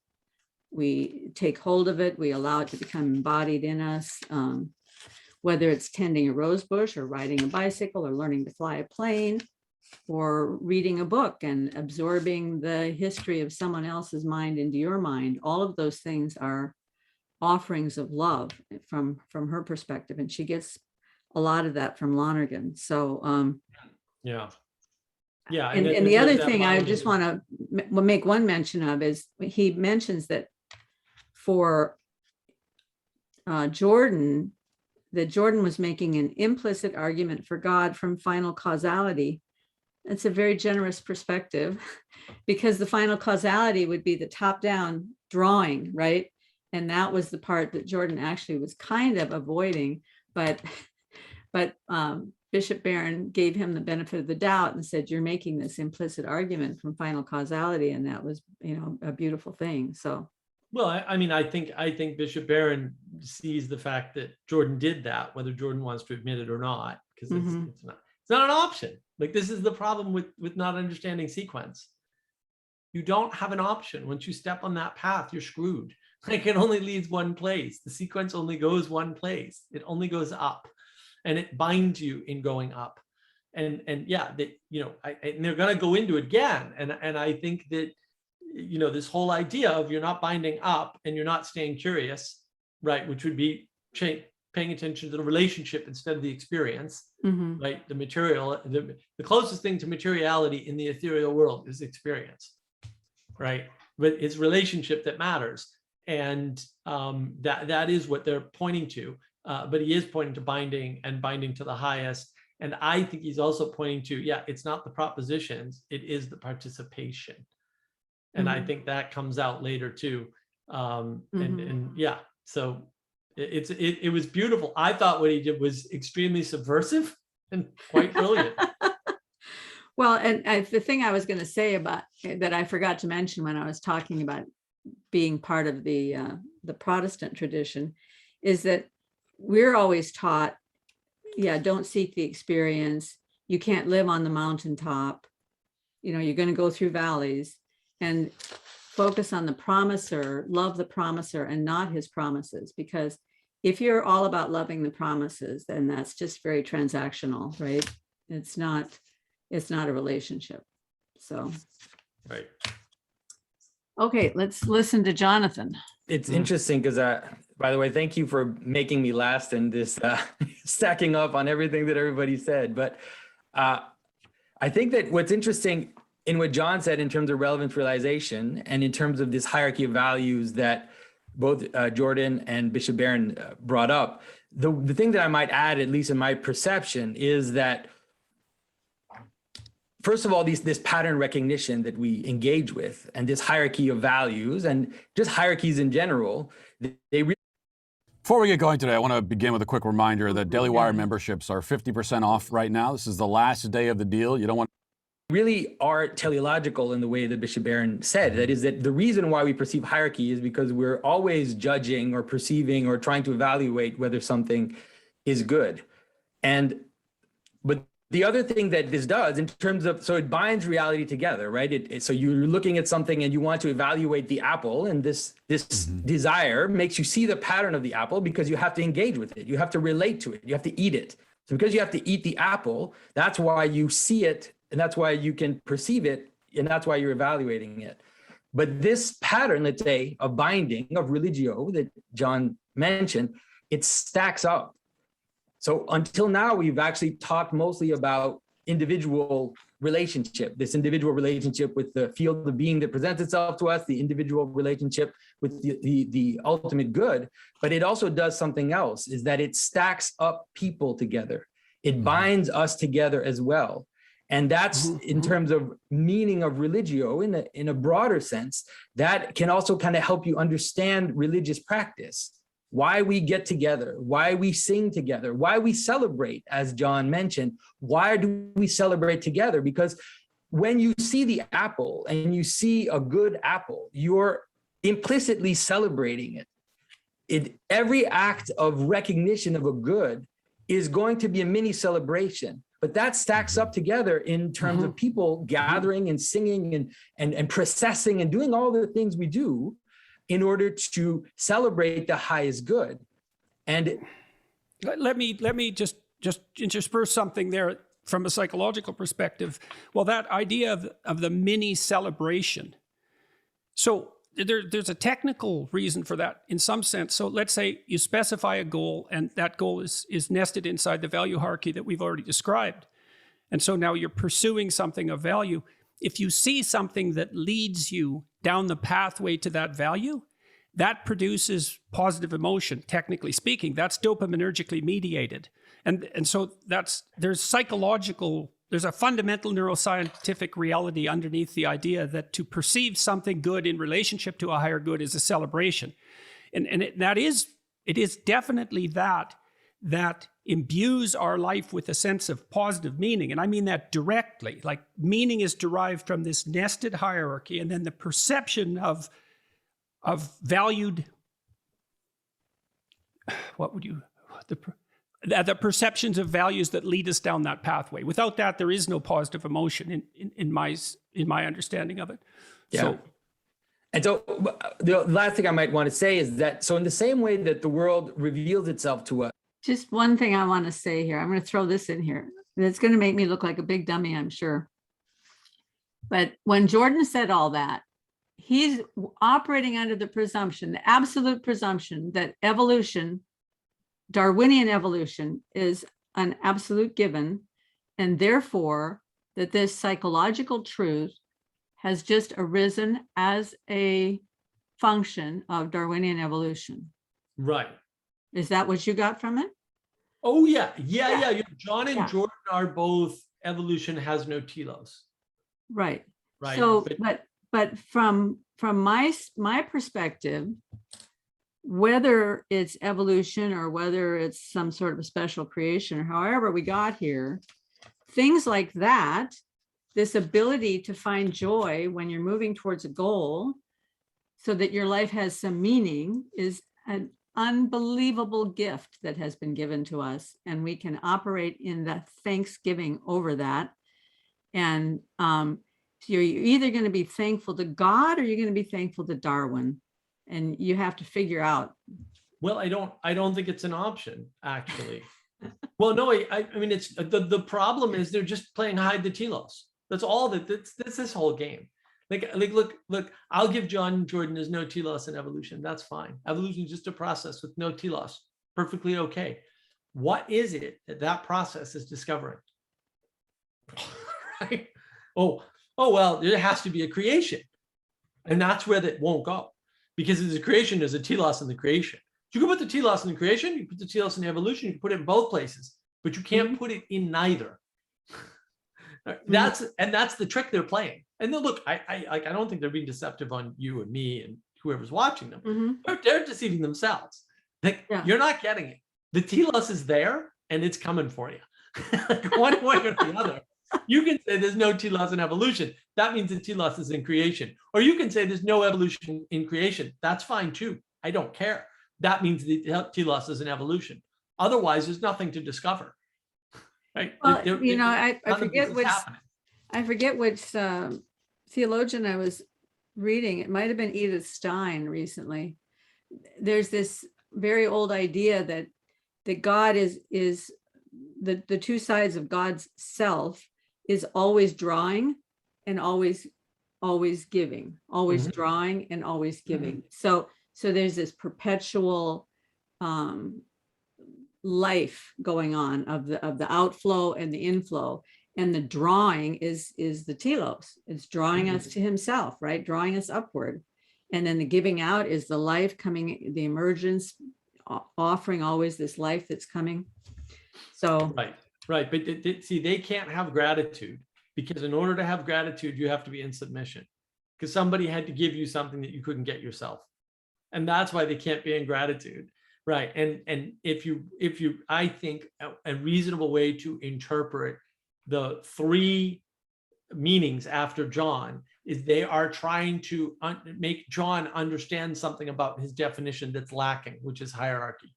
take hold of it, we allow it to become embodied in us, whether it's tending a rose bush or riding a bicycle or learning to fly a plane or reading a book and absorbing the history of someone else's mind into your mind. All of those things are offerings of love from her perspective, and she gets a lot of that from Lonergan. So and the other thing I just want to make one mention of is he mentions that for Jordan, that Jordan was making an implicit argument for God from final causality. That's a very generous perspective, because the final causality would be the top-down drawing, right? And that was the part that Jordan actually was kind of avoiding, but Bishop Barron gave him the benefit of the doubt and said, you're making this implicit argument from final causality. And that was, a beautiful thing. So. Well, I think Bishop Barron sees the fact that Jordan did that, whether Jordan wants to admit it or not, because it's not an option. Like, this is the problem with not understanding sequence. You don't have an option. Once you step on that path, you're screwed. Like, it only leads one place. The sequence only goes one place. It only goes up. And it binds you in going up, and yeah, that and they're going to go into it again, and I think that this whole idea of you're not binding up and you're not staying curious, right, which would be paying attention to the relationship instead of the experience, right? The material, the closest thing to materiality in the ethereal world is experience, right? But it's relationship that matters, and that is what they're pointing to. But he is pointing to binding to the highest, And I think he's also pointing to, yeah, it's not the propositions, it is the participation. And I think that comes out later too. And yeah, so it was beautiful. I thought what he did was extremely subversive and quite brilliant. Well, and the thing I was going to say about that I forgot to mention when I was talking about being part of the Protestant tradition is that we're always taught, yeah, don't seek the experience. You can't live on the mountaintop. You know, you're going to go through valleys, and focus on the promiser, love the promiser and not his promises. Because if you're all about loving the promises, then that's just very transactional, right? It's not a relationship. So, Right. Okay, let's listen to Jonathan. It's interesting because, by the way, thank you for making me last in this stacking up on everything that everybody said. But I think that what's interesting in what John said in terms of relevance realization and in terms of this hierarchy of values that both Jordan and Bishop Barron brought up, the thing that I might add, at least in my perception, is that first of all, this pattern recognition that we engage with and this hierarchy of values and just hierarchies in general, they really. Before we get going today, I want to begin with a quick reminder that Daily Wire memberships are 50% off right now. This is the last day of the deal. You don't want really are teleological in the way that Bishop Barron said. That is that the reason why we perceive hierarchy is because we're always judging or perceiving or trying to evaluate whether something is good. But the other thing that this does in terms of, so it binds reality together, right? So you're looking at something and you want to evaluate the apple, and this desire makes you see the pattern of the apple because you have to engage with it. You have to relate to it. You have to eat it. So because you have to eat the apple, that's why you see it, and that's why you can perceive it, and that's why you're evaluating it. But this pattern, let's say, of binding, of religio that John mentioned, it stacks up. So until now, we've actually talked mostly about individual relationship, this individual relationship with the field of being that presents itself to us, the individual relationship with the ultimate good. But it also does something else, is that it stacks up people together. It binds us together as well. And that's in terms of meaning of religio in a broader sense, that can also kind of help you understand religious practice. Why we get together, why we sing together, why we celebrate, as John mentioned. Why do we celebrate together? Because when you see the apple and you see a good apple, you're implicitly celebrating it. Every act of recognition of a good is going to be a mini celebration, but that stacks up together in terms of people gathering and singing and processing and doing all the things we do in order to celebrate the highest good. And let me just intersperse something there from a psychological perspective. Well, that idea of the mini celebration. So there's a technical reason for that in some sense. So let's say you specify a goal, and that goal is nested inside the value hierarchy that we've already described. And so now you're pursuing something of value. If you see something that leads you down the pathway to that value, that produces positive emotion, technically speaking. That's dopaminergically mediated. And so there's a fundamental neuroscientific reality underneath the idea that to perceive something good in relationship to a higher good is a celebration. And it is definitely that imbues our life with a sense of positive meaning. And I mean that directly. Like, meaning is derived from this nested hierarchy, and then the perception of valued, the perceptions of values that lead us down that pathway. Without that, there is no positive emotion in my understanding of it. yeah. So, And so the last thing I might want to say is that, so in the same way that the world reveals itself to us. Just one thing I want to say here. I'm going to throw this in here. It's going to make me look like a big dummy, I'm sure. But when Jordan said all that, he's operating under the presumption, the absolute presumption, that evolution, Darwinian evolution, is an absolute given, and therefore that this psychological truth has just arisen as a function of Darwinian evolution. Right. Is that what you got from it? Oh yeah. John and Yeah. Jordan are both evolution has no telos. Right. Right. So, but from my perspective, whether it's evolution or whether it's some sort of a special creation, or however we got here, things like that, this ability to find joy when you're moving towards a goal so that your life has some meaning, is an unbelievable gift that has been given to us. And we can operate in that thanksgiving over that. And so you're either going to be thankful to God or you're going to be thankful to Darwin. And you have to figure out. Well, I don't think it's an option, actually. Well, no, I mean, it's the problem is they're just playing hide the telos. That's all that's this whole game. Like look, I'll give John Jordan there's no telos in evolution. That's fine. Evolution is just a process with no telos. Perfectly okay. What is it that process is discovering? Right? Oh, well, there has to be a creation. And that's where that won't go. Because there's a creation, there's a telos in the creation. You can put the telos in the creation, you put the telos in the evolution, you can put it in both places, but you can't put it in neither. That's the trick they're playing. And then look, I don't think they're being deceptive on you and me and whoever's watching them. They're deceiving themselves. Like, you're not getting it. The telos is there and it's coming for you. Like one way or the other. You can say there's no telos in evolution. That means the telos is in creation. Or you can say there's no evolution in creation. That's fine too. I don't care. That means the telos is in evolution. Otherwise, there's nothing to discover. Right? Well, I forget which theologian I was reading. It might have been Edith Stein recently. There's this very old idea that God is the two sides of God's self is always drawing and always giving, always drawing and always giving. So there's this perpetual life going on of the outflow and the inflow, and the drawing is the telos. It's drawing us to himself, right? Drawing us upward. And then the giving out is the life coming, the emergence, offering always this life that's coming. So right. But see, they can't have gratitude, because in order to have gratitude, you have to be in submission, because somebody had to give you something that you couldn't get yourself. And that's why they can't be in gratitude. Right. And if you, I think a reasonable way to interpret the three meanings after John is they are trying to make John understand something about his definition that's lacking, which is hierarchy,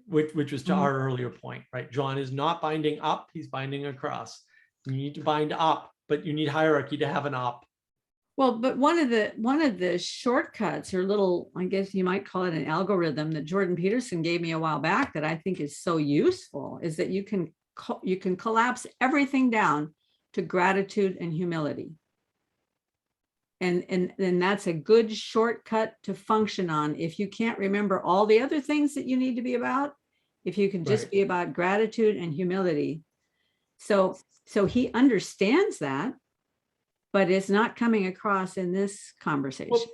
which was to our earlier point, right? John is not binding up, he's binding across. You need to bind up, but you need hierarchy to have an up. Well, but one of the shortcuts, or little, I guess you might call it an algorithm, that Jordan Peterson gave me a while back that I think is so useful, is that you can collapse everything down to gratitude and humility. And that's a good shortcut to function on. If you can't remember all the other things that you need to be about, if you can just be about gratitude and humility. So he understands that, but it's not coming across in this conversation. Well,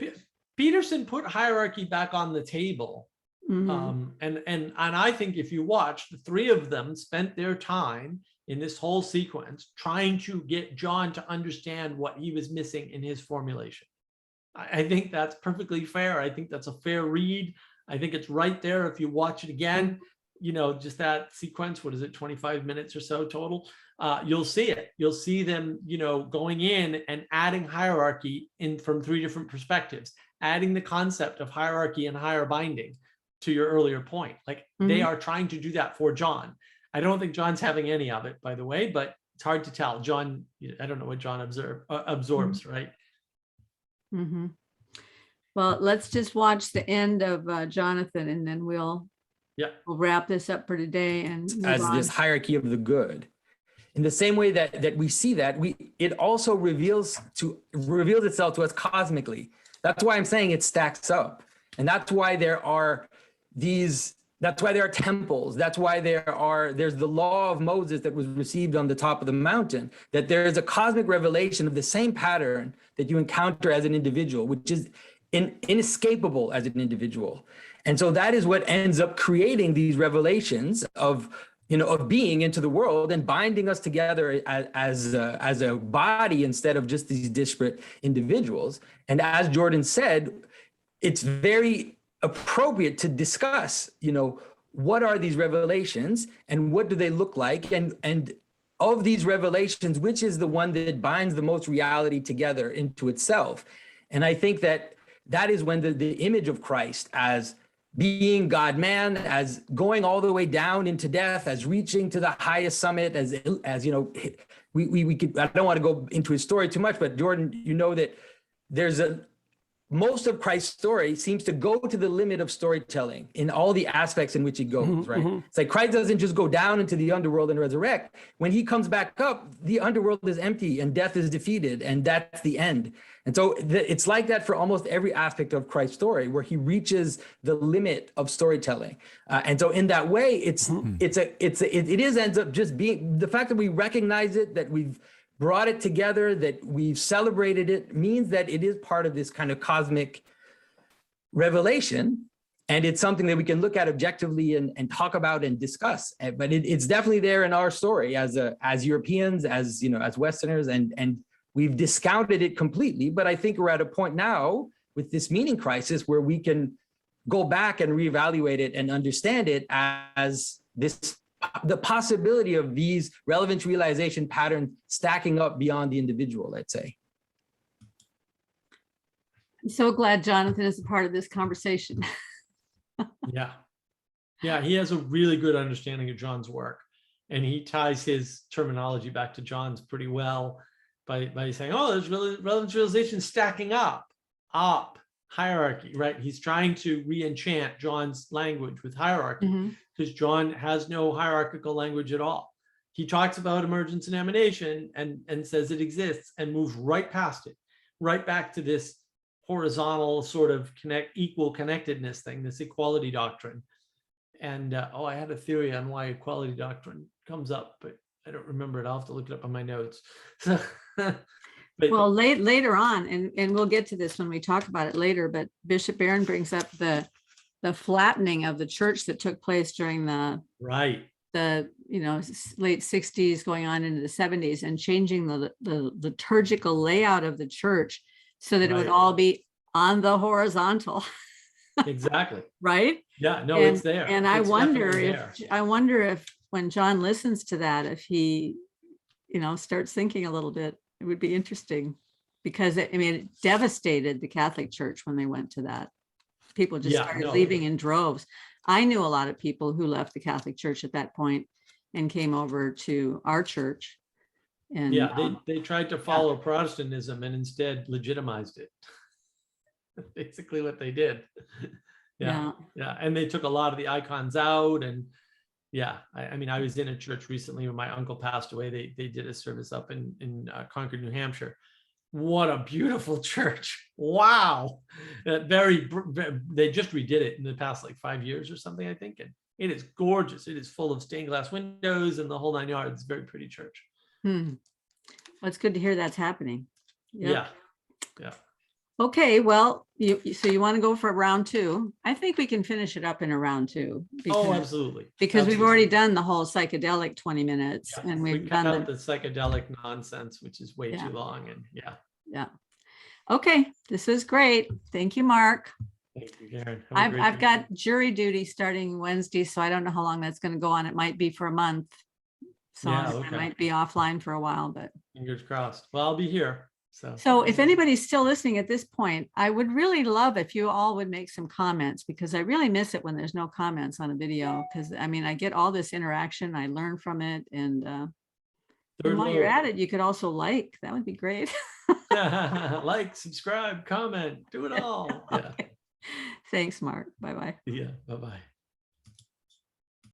Peterson put hierarchy back on the table. And I think if you watch, the three of them spent their time in this whole sequence trying to get John to understand what he was missing in his formulation. I think that's perfectly fair. I think that's a fair read. I think it's right there. If you watch it again, just that sequence, what is it, 25 minutes or so total? You'll see it. You'll see them, going in and adding hierarchy in from three different perspectives, adding the concept of hierarchy and higher binding to your earlier point. Like they are trying to do that for John. I don't think John's having any of it, by the way, but it's hard to tell. John, I don't know what John absorbs, right? Well, let's just watch the end of Jonathan, and then we'll wrap this up for today. And as this hierarchy of the good, in the same way that we see that, it also reveals itself to us cosmically. That's why I'm saying it stacks up, and that's why there are these. That's why there are temples. That's why there's the law of Moses that was received on the top of the mountain, that there is a cosmic revelation of the same pattern that you encounter as an individual, which is inescapable as an individual. And so that is what ends up creating these revelations of, of being into the world and binding us together as a body instead of just these disparate individuals. And as Jordan said, it's very appropriate to discuss, what are these revelations and what do they look like? And of these revelations, which is the one that binds the most reality together into itself? And I think that is when the image of Christ as being God-man, as going all the way down into death, as reaching to the highest summit, as we could, I don't want to go into his story too much, but Jordan, that there's most of Christ's story seems to go to the limit of storytelling in all the aspects in which he goes, right? It's like Christ doesn't just go down into the underworld and resurrect. When he comes back up, the underworld is empty and death is defeated, and that's the end. And so it's like that for almost every aspect of Christ's story, where he reaches the limit of storytelling. And so in that way, it ends up just being the fact that we recognize it, that we've brought it together, that we've celebrated it, means that it is part of this kind of cosmic revelation. And it's something that we can look at objectively and talk about and discuss. But it's definitely there in our story as Europeans, as Westerners, and we've discounted it completely. But I think we're at a point now with this meaning crisis where we can go back and reevaluate it and understand it as the possibility of these relevance realization patterns stacking up beyond the individual, let's say. I'm so glad Jonathan is a part of this conversation. Yeah, he has a really good understanding of John's work, and he ties his terminology back to John's pretty well by saying, oh, there's relevance realization stacking up, hierarchy, right? He's trying to re-enchant John's language with hierarchy, because John has no hierarchical language at all. He talks about emergence and emanation and says it exists and moves right past it, right back to this horizontal sort of equal connectedness thing, this equality doctrine. And I had a theory on why equality doctrine comes up, but I don't remember it. I'll have to look it up on my notes. Well, later on, and we'll get to this when we talk about it later, but Bishop Barron brings up the flattening of the church that took place during the late 60s going on into the 70s, and changing the liturgical layout of the church so that it would all be on the horizontal. Exactly. Right? Yeah, no, it's there. And I wonder if when John listens to that, if he, starts thinking a little bit, it would be interesting, because it devastated the Catholic Church when they went to that. People just started leaving in droves. I knew a lot of people who left the Catholic Church at that point and came over to our church. And they tried to follow Protestantism and instead legitimized it. Basically what they did. Yeah. And they took a lot of the icons out. And I was in a church recently when my uncle passed away. They did a service up in Concord, New Hampshire. What a beautiful church. Wow. They just redid it in the past 5 years or something, I think. And it is gorgeous. It is full of stained glass windows and the whole 9 yards. It's a very pretty church. Well, it's good to hear that's happening. Yeah. Okay, well, so you want to go for round two? I think we can finish it up in a round two. Absolutely. Because we've already done the whole psychedelic 20 minutes, and we've done the psychedelic nonsense, which is way too long. And Okay, this is great. Thank you, Mark. Thank you, Karen. I've got jury duty starting Wednesday, so I don't know how long that's going to go on. It might be for a month, so I might be offline for a while. But fingers crossed. Well, I'll be here. So if anybody's still listening at this point, I would really love if you all would make some comments, because I really miss it when there's no comments on a video, because I get all this interaction, I learn from it, and while you're at it, you could also that would be great. Like, subscribe, comment, do it all. Okay. Thanks, Mark. Bye-bye. Yeah, bye-bye.